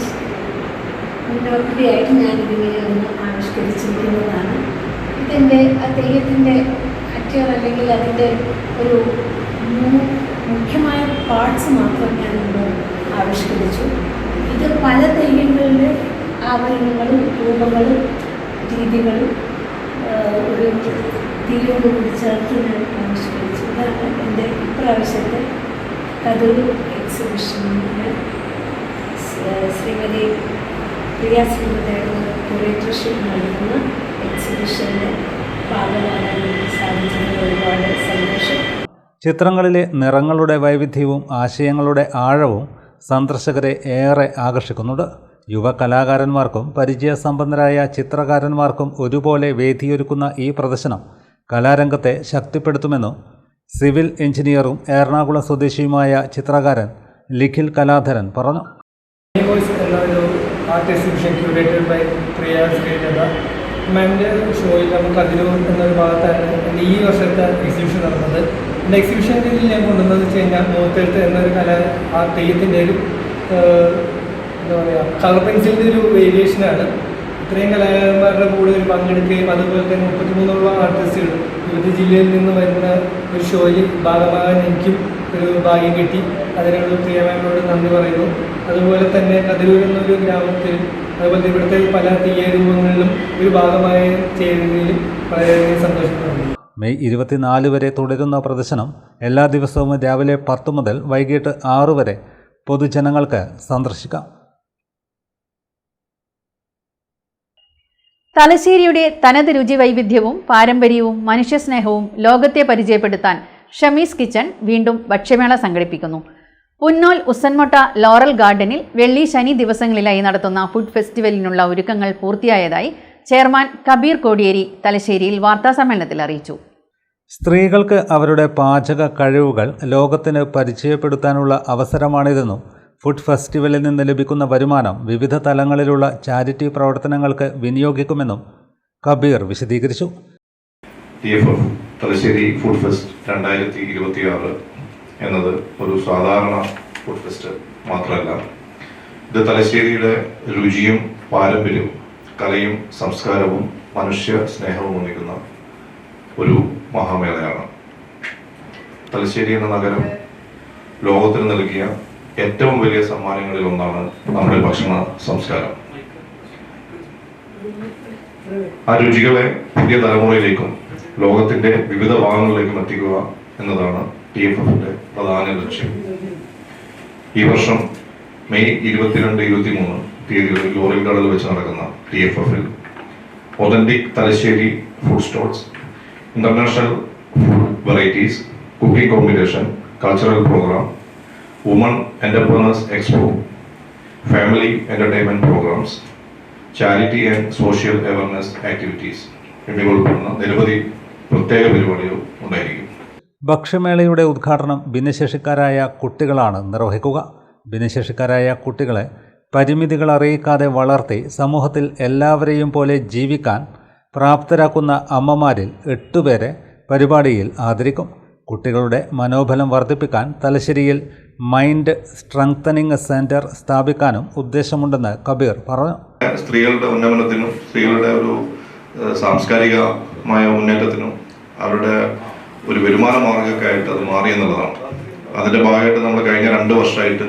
മുന്നോടിയായിട്ട് ഞാനിതിനെ ഒന്ന് ആവിഷ്കരിച്ചിരിക്കുന്നതാണ്. ഇതിൻ്റെ ആ തെയ്യത്തിൻ്റെ അറ്റർ അല്ലെങ്കിൽ അതിൻ്റെ ഒരു മുഖ്യമായ പാർട്സ് മാത്രം ഞാനിന്ന് ആവിഷ്കരിച്ചു. ഇത് പല തെയ്യങ്ങളുടെ ആവരണങ്ങളും രൂപങ്ങളും രീതികളും ഒരു തീയോടുകൂടി ചേർത്ത് ഞാൻ ആവിഷ്കരിച്ചു. ഇതാണ് എൻ്റെ ഇപ്രാവശ്യത്തെ കതിരൂർ എക്സിബിഷനിൽ ശ്രീമതി പ്രിയ ശ്രീമതിയുടെ ക്യൂറേറ്റർഷിപ്പ് നൽകുന്ന എക്സിബിഷൻ്റെ ഭാഗമാകാൻ സാധിച്ചതിൽ ഒരുപാട് സന്തോഷം. ചിത്രങ്ങളിലെ നിറങ്ങളുടെ വൈവിധ്യവും ആശയങ്ങളുടെ ആഴവും സന്ദർശകരെ ഏറെ ആകർഷിക്കുന്നുണ്ട്. യുവ കലാകാരന്മാർക്കും പരിചയസമ്പന്നരായ ചിത്രകാരന്മാർക്കും ഒരുപോലെ വേദിയൊരുക്കുന്ന ഈ പ്രദർശനം കലാരംഗത്തെ ശക്തിപ്പെടുത്തുമെന്നും സിവിൽ എഞ്ചിനീയറും എറണാകുളം സ്വദേശിയുമായ ചിത്രകാരൻ ലിഖിൽ കലാധരൻ പറഞ്ഞു. ആർട്ട് എക്സിബിഷൻ ക്യൂറേറ്റഡ് ബൈ പ്രിയ ശ്രീലത മാമിൻ്റെ ഷോയിൽ നമുക്ക് കതിരൂർ എന്നൊരു ഭാഗത്താണ് എൻ്റെ ഈ വർഷത്തെ എക്സിബിഷൻ നടന്നത്. എൻ്റെ എക്സിബിഷൻ്റെ ഞാൻ കൊണ്ടുവന്നത് വെച്ച് കഴിഞ്ഞാൽ മോത്തെഴുത്ത് എന്നൊരു കല, ആ തെയ്യത്തിൻ്റെ ഒരു എന്താ പറയുക കളർ പെൻസിലിൻ്റെ ഒരു വേരിയേഷനാണ്. ഇത്രയും കലാകാരന്മാരുടെ കൂടെ ഒരു പങ്കെടുക്കുകയും അതുപോലെ തന്നെ 33 ആർട്ടിസ്റ്റുകൾ വിവിധ ജില്ലയിൽ നിന്ന് വരുന്ന ഒരു ഷോയിൽ ഭാഗമാകാൻ എനിക്കും ഒരു ഭാഗ്യം കിട്ടി. അതിനുള്ള പ്രിയ മാമിനോട് നന്ദി പറയുന്നു. അതുപോലെ തന്നെ കതിരൂർ എന്നൊരു ഗ്രാമത്തിൽ അതുപോലെ ഇവിടുത്തെ പല തെയ്യ രൂപങ്ങളിലും ഒരു ഭാഗമായി ചേരുന്നതിലും വളരെയധികം സന്തോഷമുണ്ട്. മെയ് 24 വരെ തുടരുന്ന പ്രദർശനം എല്ലാ ദിവസവും രാവിലെ 10 മുതൽ വൈകിട്ട് 6 വരെ പൊതുജനങ്ങൾക്ക് സന്ദർശിക്കാം. തലശ്ശേരിയുടെ തനത് രുചി വൈവിധ്യവും പാരമ്പര്യവും മനുഷ്യസ്നേഹവും ലോകത്തെ പരിചയപ്പെടുത്താൻ ഷമീസ് കിച്ചൺ വീണ്ടും ഭക്ഷ്യമേള സംഘടിപ്പിക്കുന്നു. പുന്നോൽ ഉസൻമൊട്ട ലോറൽ ഗാർഡനിൽ വെള്ളി ശനി ദിവസങ്ങളിലായി നടത്തുന്ന ഫുഡ് ഫെസ്റ്റിവലിനുള്ള ഒരുക്കങ്ങൾ പൂർത്തിയായതായി ചെയർമാൻ കബീർ കോടിയേരി തലശ്ശേരിയിൽ വാർത്താസമ്മേളനത്തിൽ അറിയിച്ചു. സ്ത്രീകൾക്ക് അവരുടെ പാചക കഴിവുകൾ ലോകത്തിന് പരിചയപ്പെടുത്താനുള്ള അവസരമാണിതെന്നും ഫുഡ് ഫെസ്റ്റിവലിൽ നിന്ന് ലഭിക്കുന്ന വരുമാനം വിവിധ തലങ്ങളിലുള്ള ചാരിറ്റി പ്രവർത്തനങ്ങൾക്ക് വിനിയോഗിക്കുമെന്നും കബീർ വിശദീകരിച്ചു. TFF തലശ്ശേരി ഫുഡ് ഫെസ്റ്റ് 2026 എന്നത് ഒരു സാധാരണ ഫുഡ് ഫെസ്റ്റ് മാത്രമല്ല, ഇത് തലശ്ശേരിയുടെ രുചിയും പാരമ്പര്യവും കലയും സംസ്കാരവും മനുഷ്യ സ്നേഹവും ഒന്നിക്കുന്ന ഒരു മഹാമേളയാണ്. തലശ്ശേരി എന്ന നഗരം ലോകത്തിന് നൽകിയ ഏറ്റവും വലിയ സമ്മാനങ്ങളിൽ ഒന്നാണ് നമ്മുടെ ഭക്ഷണ സംസ്കാരം. ആ രുചികളെ പുതിയ തലമുറയിലേക്കും ലോകത്തിന്റെ വിവിധ ഭാഗങ്ങളിലേക്കും എത്തിക്കുക എന്നതാണ് TFFന്റെ പ്രധാന ലക്ഷ്യം. ഈ വർഷം മെയ് 22-23 തീയതികളിൽ ലോറൽ ഗാർഡനിൽ വെച്ച് നടക്കുന്ന TFFൽ authentic Thalassery food stalls, international food varieties, cooking competition, cultural programme, woman entrepreneurs expo, family entertainment programmes, charity and social awareness activities എന്നിവ ഉൾപ്പെടുന്ന നിരവധി പ്രത്യേക പരിപാടികൾ ഉണ്ടായിരിക്കും. ഭക്ഷ്യമേളയുടെ ഉദ്ഘാടനം ഭിന്നശേഷിക്കാരായ കുട്ടികളാണ് നിർവഹിക്കുക. ഭിന്നശേഷിക്കാരായ കുട്ടികളെ പരിമിതികൾ അറിയിക്കാതെ വളർത്തി സമൂഹത്തിൽ എല്ലാവരെയും പോലെ ജീവിക്കാൻ പ്രാപ്തരാക്കുന്ന അമ്മമാരിൽ 8 പേരെ പരിപാടിയിൽ ആദരിക്കും. കുട്ടികളുടെ മനോബലം വർദ്ധിപ്പിക്കാൻ തലശ്ശേരിയിൽ മൈൻഡ് സ്ട്രെങ്തനിങ് സെന്റർ സ്ഥാപിക്കാനും ഉദ്ദേശമുണ്ടെന്ന് കബീർ പറഞ്ഞു. സ്ത്രീകളുടെ ഉന്നമനത്തിനും സ്ത്രീകളുടെ ഒരു സാംസ്കാരികമായ മുന്നേറ്റത്തിനും അവരുടെ ഒരു വരുമാന മാർഗ്ഗമൊക്കെ ആയിട്ട് അത് മാറി എന്നുള്ളതാണ്. അതിൻ്റെ ഭാഗമായിട്ട് നമ്മൾ കഴിഞ്ഞ 2 വർഷമായിട്ട്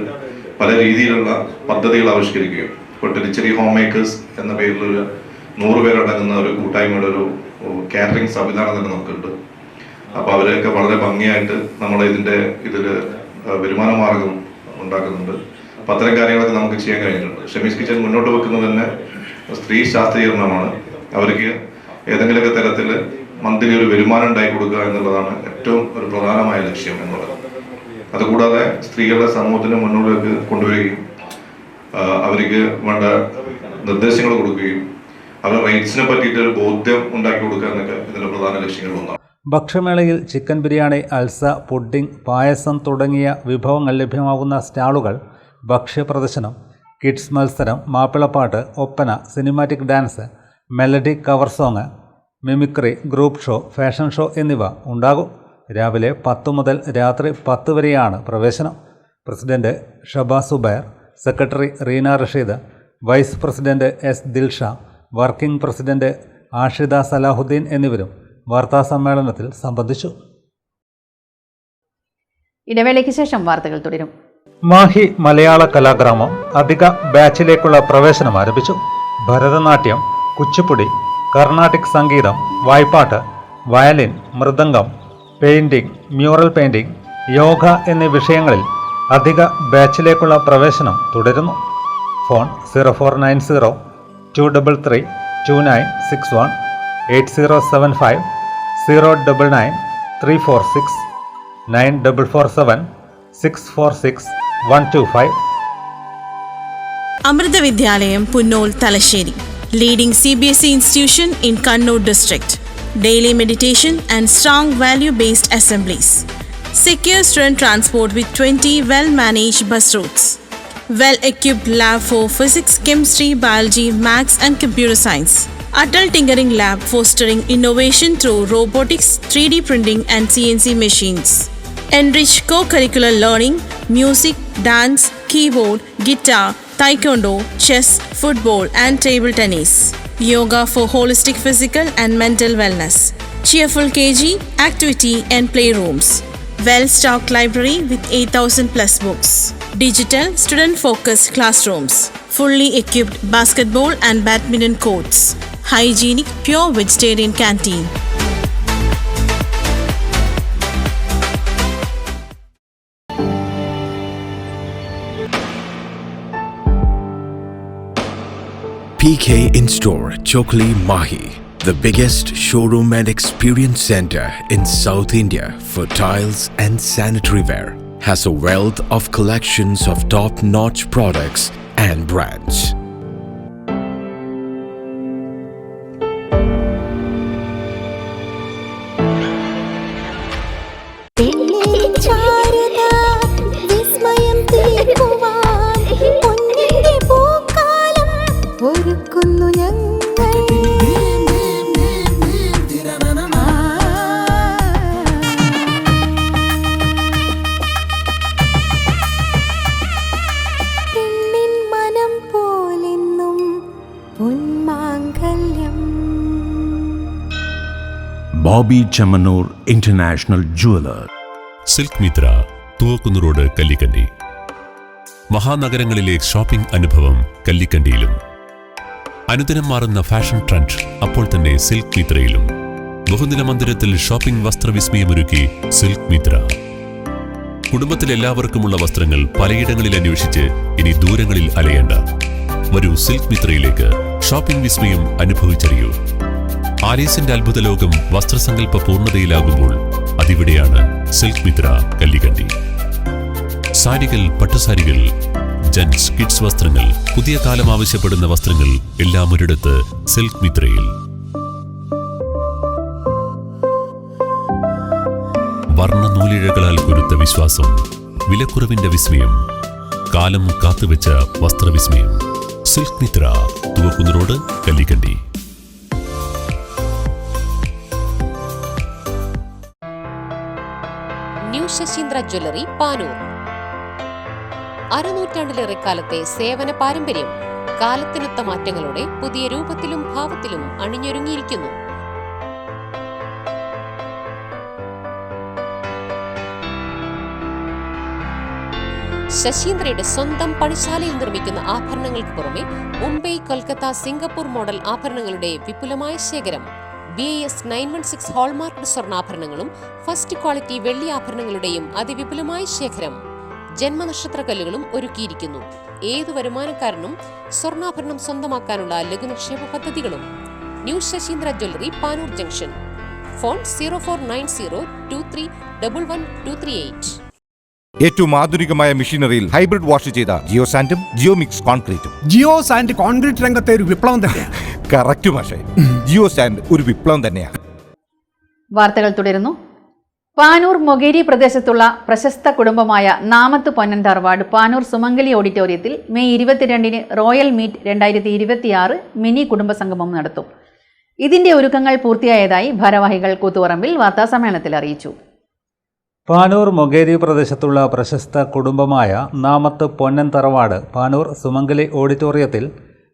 പല രീതിയിലുള്ള പദ്ധതികൾ ആവിഷ്കരിക്കുകയും ഇപ്പോൾ ടെലിച്ചറി ഹോം മേക്കേഴ്സ് എന്ന പേരിലൊരു 100 പേരടങ്ങുന്ന ഒരു കൂട്ടായ്മയുടെ ഒരു കാറ്ററിംഗ് സംവിധാനം തന്നെ നമുക്കുണ്ട്. അപ്പോൾ അവരെയൊക്കെ വളരെ ഭംഗിയായിട്ട് നമ്മൾ ഇതിൽ വരുമാന മാർഗം ഉണ്ടാക്കുന്നുണ്ട്. അപ്പം അത്തരം കാര്യങ്ങളൊക്കെ നമുക്ക് ചെയ്യാൻ കഴിഞ്ഞിട്ടുണ്ട്. ഷമീസ് കിച്ചൻ മുന്നോട്ട് വെക്കുന്നത് തന്നെ സ്ത്രീ ശാസ്ത്രീകരണമാണ്. അവർക്ക് ഏതെങ്കിലുമൊക്കെ തരത്തിൽ മന്ത്ലി ഒരു വരുമാനം ഉണ്ടാക്കി കൊടുക്കുക എന്നുള്ളതാണ് ഏറ്റവും ഒരു പ്രധാനമായ ലക്ഷ്യം എന്നുള്ളത്. അതുകൂടാതെ സ്ത്രീകളെ സമൂഹത്തിന് മുന്നോട്ടേക്ക് കൊണ്ടുവരികയും അവർക്ക് വേണ്ട നിർദ്ദേശങ്ങൾ കൊടുക്കുകയും അവരുടെ റൈറ്റ്സിനെ പറ്റിയിട്ട് ഒരു ബോധ്യം ഉണ്ടാക്കി കൊടുക്കുക എന്നൊക്കെ ഇതിൻ്റെ പ്രധാന ലക്ഷ്യങ്ങളൊന്നാണ്. ഭക്ഷ്യമേളയിൽ ചിക്കൻ ബിരിയാണി, അൽസ, പുഡിംഗ്, പായസം തുടങ്ങിയ വിഭവങ്ങൾ ലഭ്യമാകുന്ന സ്റ്റാളുകൾ, ഭക്ഷ്യപ്രദർശനം, കിഡ്സ് മത്സരം, Mappilappattu, Oppana, cinematic dance, melody cover song, mimicry, group show, fashion show എന്നിവ ഉണ്ടാകും. രാവിലെ 10 മുതൽ രാത്രി 10 വരെയാണ് പ്രവേശനം. President Shabaz Zubair, secretary Reena Rasheed, vice president S Dilsha, working president Ashida Salahuddin എന്നിവരും വാർത്താസമ്മേളനത്തിൽ സംബന്ധിച്ചു. ഇടവേളയ്ക്ക് ശേഷം വാർത്തകൾ തുടരും. മാഹി മലയാള കലാഗ്രാമം അധിക ബാച്ചിലേക്കുള്ള പ്രവേശനം ആരംഭിച്ചു. ഭരതനാട്യം, കുച്ചിപ്പുടി, കർണാട്ടിക് സംഗീതം, വായ്പാട്ട്, വയലിൻ, മൃദംഗം, പെയിന്റിംഗ്, മ്യൂറൽ പെയിന്റിംഗ്, യോഗ എന്നീ വിഷയങ്ങളിൽ അധിക ബാച്ചിലേക്കുള്ള പ്രവേശനം തുടരുന്നു. Phone 0490 233 2961 8075 099 346 9447 646 125. Amrita Vidyalayam, Punnol, Talasheri, leading CBSE institution in Kannur district. Daily meditation and strong value-based assemblies. Secure student transport with 20 well-managed bus routes. Well-equipped lab for physics, chemistry, biology, maths and computer science. Adult tinkering lab fostering innovation through robotics, 3D printing and CNC machines. Enrich co-curricular learning, music, dance, keyboard, guitar, taekwondo, chess, football and table tennis. Yoga for holistic physical and mental wellness. Cheerful KG, activity and playrooms. Well-stocked library with 8,000 plus books. Digital, student-focused classrooms. Fully equipped basketball and badminton courts. Hygienic, pure vegetarian canteen. PK In-Store, Chokli, Mahi, the biggest showroom and experience center in South India for tiles and sanitary ware, has a wealth of collections of top-notch products and brands. Bobby Chemmanur international jeweller. Silk Mitra, Thoovakkunnu road, Kallikkandi. മഹാനഗരങ്ങളിലെ shopping അനുഭവം കല്ലിക്കണ്ടിയിലും. അനുദിനം മാറുന്ന fashion trend അപ്പോൾ തന്നെ silk മിത്രയിലും. ബഹുദിന മന്ദിരത്തിൽ shopping വസ്ത്രവിസ്മയമൊരുക്കി silk Mitra. കുടുംബത്തിലെല്ലാവർക്കുമുള്ള വസ്ത്രങ്ങൾ പലയിടങ്ങളിൽ അന്വേഷിച്ച് ഇനി ദൂരങ്ങളിൽ അലയേണ്ട. വരൂ സിൽക്ക് മിത്രയിലേക്ക്. ഷോപ്പിംഗ് വിസ്മയം അനുഭവിച്ചറിയൂ. ആലീസിന്റെ അത്ഭുത ലോകം വസ്ത്രസങ്കല്പ പൂർണ്ണതയിലാകുമ്പോൾ അതിവിടെയാണ് സിൽക്ക് മിത്ര, കല്ലിക്കണ്ടി. സാരികൾ, പട്ടുസാരികൾ, ജെന്റ്സ്, കിഡ്സ് വസ്ത്രങ്ങൾ, പുതിയ കാലം ആവശ്യപ്പെടുന്ന വസ്ത്രങ്ങൾ എല്ലാം ഒരിടത്ത് സിൽക്ക് മിത്രയിൽ. വർണ്ണ പൊന്നിഴകളാൽ കുരുത്ത വിശ്വാസം, വിലക്കുറവിന്റെ വിസ്മയം, കാലം കാത്തുവെച്ച വസ്ത്രവിസ്മയം. Silk Mitra, Thuvakkunnu road, Kallikkandi. New Sasheendra jewellery, Panoor. അരനൂറ്റാണ്ടിലേറെ കാലത്തെ സേവന പാരമ്പര്യം കാലത്തിനൊത്ത മാറ്റങ്ങളോടെ പുതിയ രൂപത്തിലും ഭാവത്തിലും അണിഞ്ഞൊരുങ്ങിയിരിക്കുന്നു. ശശീന്ദ്രയുടെ സ്വന്തം പണിശാലയിൽ നിർമ്മിക്കുന്ന ആഭരണങ്ങൾക്ക് പുറമെ മുംബൈ, കൊൽക്കത്ത, സിംഗപ്പൂർ മോഡൽ ആഭരണങ്ങളുടെ വിപുലമായ ശേഖരം. BIS 916 ഹോൾമാർക്ക് സ്വർണ്ണാഭരണങ്ങളും ഫസ്റ്റ് ക്വാളിറ്റി വെള്ളി ആഭരണങ്ങളുടെയും അതിവിപുലമായ ശേഖരം. ജന്മനക്ഷത്ര കല്ലുകളും ഒരുക്കിയിരിക്കുന്നു. ഏതു വരുമാനക്കാരനും സ്വർണ്ണാഭരണം സ്വന്തമാക്കാനുള്ള ലഘുനിക്ഷേപ പദ്ധതികളും. New Sasheendra jewellery, Panoor junction. Phone 049023112238. ഏറ്റവും ആധുനികമായ മെഷീനറിയിൽ ഹൈബ്രിഡ് വാഷ് ചെയ്ത ജിയോ സാൻഡും ജിയോ മിക്സ് കോൺക്രീറ്റും. ജിയോ സാൻഡ് കോൺക്രീറ്റ് രംഗത്തെ ഒരു വിപ്ലവം തന്നെയാണ്. കറക്റ്റ് മാഷേ, ജിയോ സാൻഡ് ഒരു വിപ്ലവം തന്നെയാണ്. വാർത്തകൾ തുടരുന്നു. പാനൂർ മൊകേരി പ്രദേശത്തുള്ള പ്രശസ്ത കുടുംബമായ നാമത്ത് പൊന്നൻ തറവാട് പാനൂർ സുമംഗലി ഓഡിറ്റോറിയത്തിൽ മെയ് 22-ന് റോയൽ മീറ്റ് 2026 മിനി കുടുംബസംഗമം നടത്തും. ഇതിന്റെ ഒരുക്കങ്ങൾ പൂർത്തിയായതായി ഭാരവാഹികൾ കൂത്തുപറമ്പിൽ വാർത്താസമ്മേളനത്തിൽ അറിയിച്ചു. പാനൂർ മൊകേരി പ്രദേശത്തുള്ള പ്രശസ്ത കുടുംബമായ നാമത്ത് പൊന്നൻ തറവാട് പാനൂർ സുമംഗലി ഓഡിറ്റോറിയത്തിൽ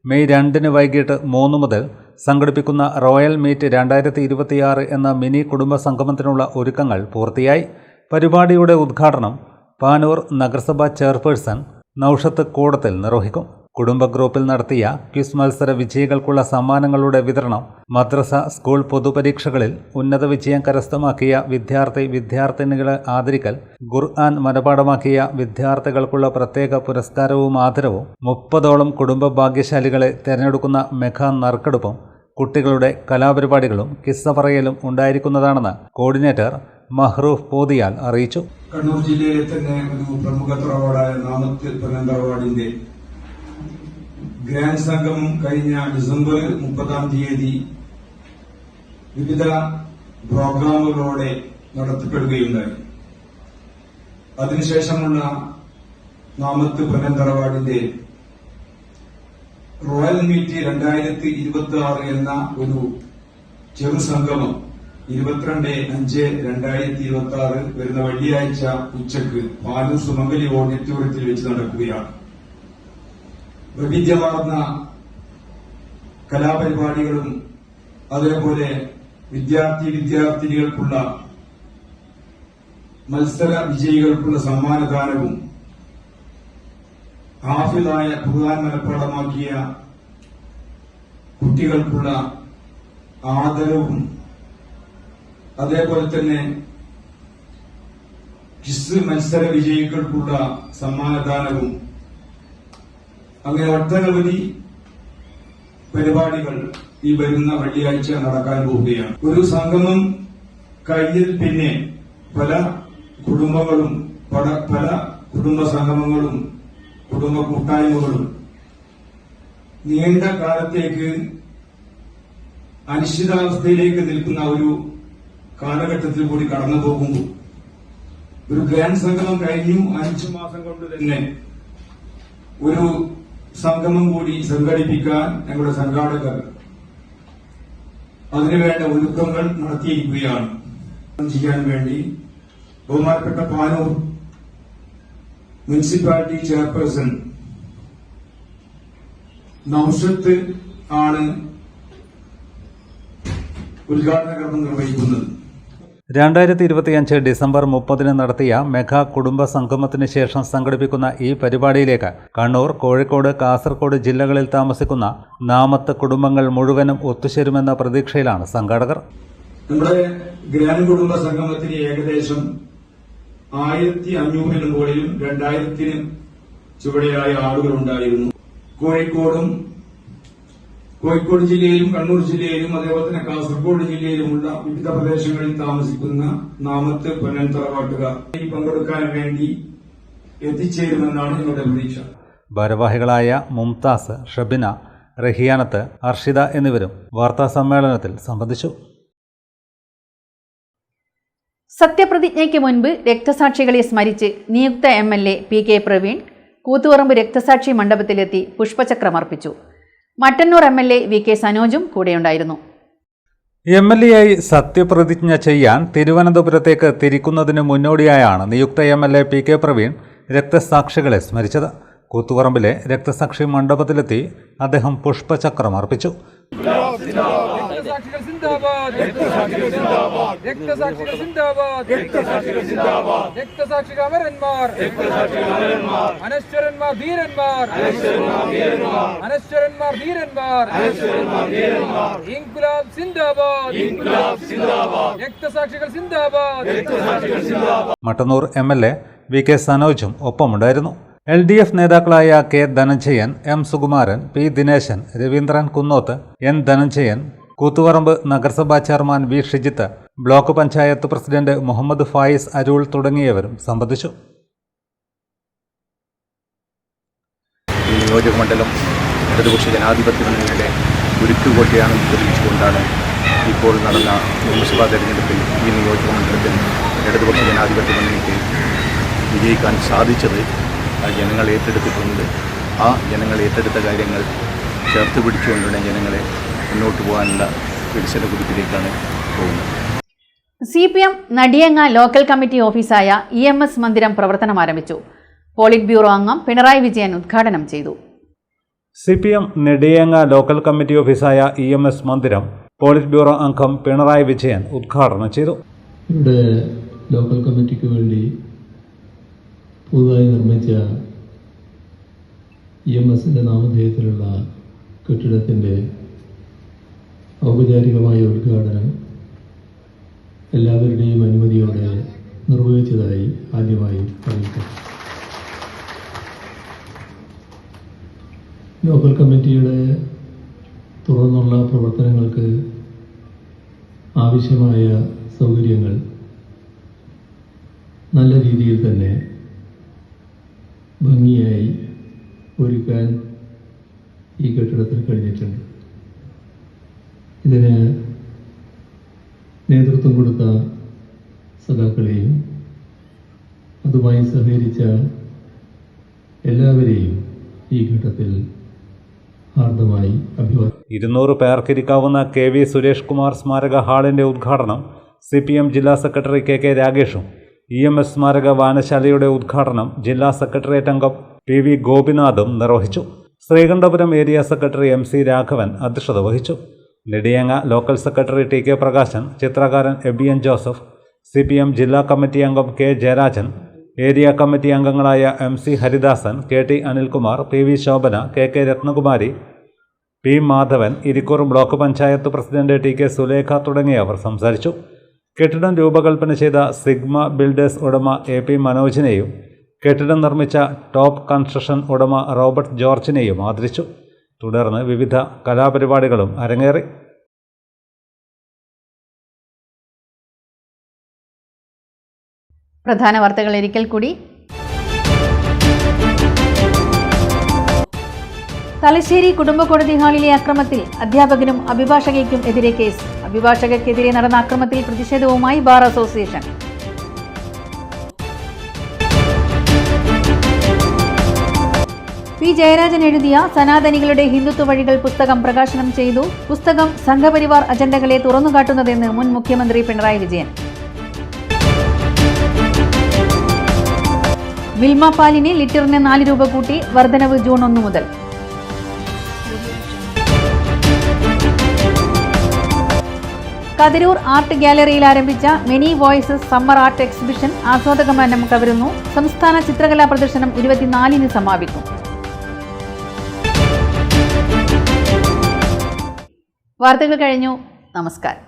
മെയ് 2-ന് വൈകിട്ട് 3 മുതൽ സംഘടിപ്പിക്കുന്ന റോയൽ മീറ്റ് 2026 എന്ന മിനി കുടുംബ സംഗമത്തിനുള്ള ഒരുക്കങ്ങൾ പൂർത്തിയായി. പരിപാടിയുടെ ഉദ്ഘാടനം പാനൂർ നഗരസഭാ ചെയർപേഴ്സൺ നൌഷത്ത് കൂടത്തിൽ നിർവഹിക്കും. കുടുംബ ഗ്രൂപ്പിൽ നടത്തിയ ക്വിസ് മത്സര വിജയികൾക്കുള്ള സമ്മാനങ്ങളുടെ വിതരണം, മദ്രസ, സ്കൂൾ പൊതുപരീക്ഷകളിൽ ഉന്നത വിജയം കരസ്ഥമാക്കിയ വിദ്യാർത്ഥിനികളെ ആദരിക്കൽ, ഖുർആൻ മനപാഠമാക്കിയ വിദ്യാർത്ഥികൾക്കുള്ള പ്രത്യേക പുരസ്കാരവും ആദരവും, 30ഓളം കുടുംബ ഭാഗ്യശാലികളെ തിരഞ്ഞെടുക്കുന്ന മെഗാ നറുക്കെടുപ്പും കുട്ടികളുടെ കലാപരിപാടികളും കിസ്സ പറയലും ഉണ്ടായിരിക്കുന്നതാണെന്ന് കോർഡിനേറ്റർ മഹ്റൂഫ് പോതിയാൽ അറിയിച്ചു. കണ്ണൂർ ജില്ലയിലെ തന്നെ ഒരു പ്രമുഖ തറവാടായ നാമത്ത് പൊന്നൻ തറവാടിന്റെ ഗ്രാൻഡ് സംഗമം കഴിഞ്ഞ ഡിസംബർ 30-ാം തീയതി വിവിധ പ്രോഗ്രാമുകളോടെ നടത്തപ്പെടുകയുണ്ടായി. അതിനുശേഷമുള്ള നാമത്ത് പൊന്നൻ തറവാടിന്റെ റോയൽ മീറ്റ് 2026 എന്ന ഒരു ചെറു സംഗമം 22/5/2026 വരുന്ന വെള്ളിയാഴ്ച ഉച്ചക്ക് പാനൂർ സുമംഗലി ഓഡിറ്റോറിയത്തിൽ വെച്ച് നടക്കുകയാണ്. വൈവിധ്യമാർന്ന കലാപരിപാടികളും അതേപോലെ വിദ്യാർത്ഥിനികൾക്കുള്ള മത്സര വിജയികൾക്കുള്ള സമ്മാനദാനവും, ഹാഫിളായ ഖുർആൻ മനഃപ്പാഠമാക്കിയ കുട്ടികൾക്കുള്ള ആദരവും, അതേപോലെ തന്നെ ക്വിസ് മത്സര വിജയികൾക്കുള്ള സമ്മാനദാനവും, അങ്ങനെ ഒട്ടനവധി പരിപാടികൾ ഈ വരുന്ന വെള്ളിയാഴ്ച നടക്കാൻ പോവുകയാണ്. ഒരു സംഗമം കഴിഞ്ഞതിൽ പിന്നെ പല കുടുംബങ്ങളും പല കുടുംബ സംഗമങ്ങളും കുടുംബ കൂട്ടായ്മകളും നീണ്ട കാലത്തേക്ക് അനിശ്ചിതാവസ്ഥയിലേക്ക് നിൽക്കുന്ന ഒരു കാലഘട്ടത്തിൽ കൂടി കടന്നു പോകുമ്പോൾ ഒരു ഗ്രാൻഡ് സംഗമം കഴിഞ്ഞു 5 മാസം കൊണ്ട് തന്നെ ഒരു സംഗമം കൂടി സംഘടിപ്പിക്കാൻ ഞങ്ങളുടെ സംഘാടകർ അതിനുവേണ്ട ഒരുക്കങ്ങൾ നടത്തിയിരിക്കുകയാണ്. ചെയ്യാൻ വേണ്ടി ബഹുമാനപ്പെട്ട പാനൂർ മുനിസിപ്പാലിറ്റി ചെയർപേഴ്സൺ നൌഷത്ത് ആണ് ഉദ്ഘാടന കർമ്മം നിർവഹിക്കുന്നത്. 2025 ഡിസംബർ 30-ന് നടത്തിയ മെഗാ കുടുംബ സംഗമത്തിന് ശേഷം സംഘടിപ്പിക്കുന്ന ഈ പരിപാടിയിലേക്ക് കണ്ണൂർ, കോഴിക്കോട്, കാസർഗോഡ് ജില്ലകളിൽ താമസിക്കുന്ന നാമത്ത് കുടുംബങ്ങൾ മുഴുവനും ഒത്തുചേരുമെന്ന പ്രതീക്ഷയിലാണ് സംഘാടകർ. നമ്മുടെ ഗ്രാൻഡ് കുടുംബ സംഗമത്തിന് ഏകദേശം 1500-ന് മുകളിലും 2000-ന് ചുവടെയായ ആളുകൾ ഉണ്ടായിരുന്നു. കോഴിക്കോട് ജില്ലയിലും കണ്ണൂർ ജില്ലയിലും അതേപോലെ തന്നെ കാസർഗോഡ് ജില്ലയിലുമുള്ള വിവിധ പ്രദേശങ്ങളിൽ താമസിക്കുന്ന നാമത്ത് പൊന്നൻ തറവാട്ടുകാർ പങ്കെടുക്കാൻ വേണ്ടി എത്തിച്ചേരുമെന്നാണ് ഞങ്ങളുടെ പ്രതീക്ഷ. ഭാരവാഹികളായ മുംതാസ്, ഷബിന, റഹിയാനത്ത്, അർഷിദ എന്നിവരും വാർത്താസമ്മേളനത്തിൽ സംബന്ധിച്ചു. സത്യപ്രതിജ്ഞയ്ക്ക് മുൻപ് രക്തസാക്ഷികളെ സ്മരിച്ച് നിയുക്ത MLA PK പ്രവീൺ കൂത്തുപറമ്പ് രക്തസാക്ഷി മണ്ഡപത്തിലെത്തി പുഷ്പചക്രമർപ്പിച്ചു. Mattannur MLA VK സനോജും കൂടെയുണ്ടായിരുന്നു. MLAയായി സത്യപ്രതിജ്ഞ ചെയ്യാൻ തിരുവനന്തപുരത്തേക്ക് തിരിക്കുന്നതിന് മുന്നോടിയായാണ് നിയുക്ത MLA PK പ്രവീൺ രക്തസാക്ഷികളെ സ്മരിച്ചത്. കൂത്തുപറമ്പിലെ രക്തസാക്ഷി മണ്ഡപത്തിലെത്തി അദ്ദേഹം പുഷ്പചക്രം അർപ്പിച്ചു. Mattannur MLA VK സനോജും ഒപ്പമുണ്ടായിരുന്നു. LDF നേതാക്കളായ K Dhananjayan, M Sukumaran, P Dineshan, Raveendran Kunnoth, N Dhananjayan, Koothuparamba നഗരസഭാ chairman V Shijith, block panchayat president Muhammad Fayis Arul തുടങ്ങിയവരും സംബന്ധിച്ചു. ഈ നിയോജകമണ്ഡലം ഇടതുപക്ഷ ജനാധിപത്യ മുന്നണിയുടെ ഉരുക്കുകോട്ടയാണെന്ന് തെളിയിച്ചുകൊണ്ടാണ് ഇപ്പോൾ നടന്ന നിയമസഭാ തെരഞ്ഞെടുപ്പിൽ ഈ നിയോജകമണ്ഡലത്തിൽ ഇടതുപക്ഷ ജനാധിപത്യ മുന്നണിക്ക് വിജയിക്കാൻ സാധിച്ചത്. ജനങ്ങൾ ഏറ്റെടുത്തിട്ടുണ്ട്. ആ ജനങ്ങൾ ഏറ്റെടുത്ത കാര്യങ്ങൾ ചേർത്ത് പിടിച്ചുകൊണ്ടുള്ള ജനങ്ങളെ മുന്നോട്ട് പോകാനുള്ള വികസന കുതിപ്പിലേക്കാണ് പോകുന്നത്. CPM നടിയങ്ങ ലോക്കൽ കമ്മിറ്റി ഓഫീസായ EMS മന്ദിരം പ്രവർത്തനം ആരംഭിച്ചു. പോളിറ്റ് ബ്യൂറോ അംഗം പിണറായി വിജയൻ ഉദ്ഘാടനം ചെയ്തു. CPM നെടിയങ്ങ ലോക്കൽ കമ്മിറ്റി ഓഫീസായ EMS മന്ദിരം പോളിറ്റ് ബ്യൂറോ അംഗം പിണറായി വിജയൻ ഉദ്ഘാടനം ചെയ്തു. ഇവിടെ ലോക്കൽ കമ്മിറ്റിക്ക് വേണ്ടി പുതുതായി നിർമ്മിച്ച EMSന്റെ നാമധേയത്തിലുള്ള കെട്ടിടത്തിൻ്റെ ഔപചാരികമായ ഉദ്ഘാടനം എല്ലാവരുടെയും അനുമതിയോടെ നിർവഹിച്ചതായി ആദ്യമായി അറിയിക്കുന്നു. ലോക്കൽ കമ്മിറ്റിയുടെ തുടർന്നുള്ള പ്രവർത്തനങ്ങൾക്ക് ആവശ്യമായ സൗകര്യങ്ങൾ നല്ല രീതിയിൽ തന്നെ ഭംഗിയായി ഒരുക്കാൻ ഈ കെട്ടിടത്തിൽ കഴിഞ്ഞിട്ടുണ്ട്. ഇതിന് നേതൃത്വം കൊടുത്ത സഖാക്കളെയും അതുമായി സഹകരിച്ച എല്ലാവരെയും ഈ ഘട്ടത്തിൽ ഹാർദമായി അഭിവാദ്യം. 200 പേർക്കിരിക്കാവുന്ന KV സുരേഷ് കുമാർ സ്മാരക ഹാളിന്റെ ഉദ്ഘാടനം CPM ജില്ലാ സെക്രട്ടറി KK രാഗേഷും EMS സ്മാരക വായനശാലയുടെ ഉദ്ഘാടനം ജില്ലാ സെക്രട്ടേറിയറ്റ് അംഗം PV ഗോപിനാഥും നിർവഹിച്ചു. Sreekandapuram area secretary MC Raghavan അധ്യക്ഷത വഹിച്ചു. Nediyanga local secretary TK Prakashan, ചിത്രകാരൻ എബിയൻ ജോസഫ്, CPM ജില്ലാ കമ്മിറ്റി അംഗം K ജയരാജൻ, ഏരിയ കമ്മിറ്റി അംഗങ്ങളായ MC Haridasan, KT Anilkumar, PV Shobhana, KK Rathnakumari, P Madhavan, Irikkur block panchayat president TK Sulekha തുടങ്ങിയവർ സംസാരിച്ചു. കെട്ടിടം രൂപകൽപ്പന ചെയ്ത സിഗ്മ ബിൽഡേഴ്സ് ഉടമ AP മനോജിനെയും കെട്ടിടം നിർമ്മിച്ച ടോപ്പ് കൺസ്ട്രക്ഷൻ ഉടമ റോബർട്ട് ജോർജിനെയും ആദരിച്ചു. തുടർന്ന് വിവിധ കലാപരിപാടികളും അരങ്ങേറി. പ്രധാന വാർത്തകൾ ഒരിക്കൽ കൂടി. തലശ്ശേരി കുടുംബ കോടതി ഹാളിലെ അക്രമത്തിൽ അധ്യാപകനും അഭിഭാഷകയ്ക്കും എതിരെ കേസ്. അഭിഭാഷകർക്കെതിരെ നടന്ന അക്രമത്തിൽ പ്രതിഷേധവുമായി ബാർ അസോസിയേഷൻ. P ജയരാജൻ എഴുതിയ സനാതനികളുടെ ഹിന്ദുത്വ വഴികൾ പുസ്തകം പ്രകാശനം ചെയ്തു. പുസ്തകം സംഘപരിവാർ അജണ്ടകളെ തുറന്നുകാട്ടുന്നതെന്ന് മുൻ മുഖ്യമന്ത്രി പിണറായി വിജയൻ. വിൽമ പാലിന് ലിറ്ററിന് 4 രൂപ കൂട്ടി, വർധനവ് ജൂൺ 1 മുതൽ. കതിരൂർ ആർട്ട് ഗാലറിയിൽ ആരംഭിച്ച many voices summer art exhibition ആസ്വാദക മനം കവരുന്നു. സംസ്ഥാന ചിത്രകലാ പ്രദർശനം 24-ന് സമാപിക്കും. വാർത്തകൾ കഴിഞ്ഞു. നമസ്കാരം.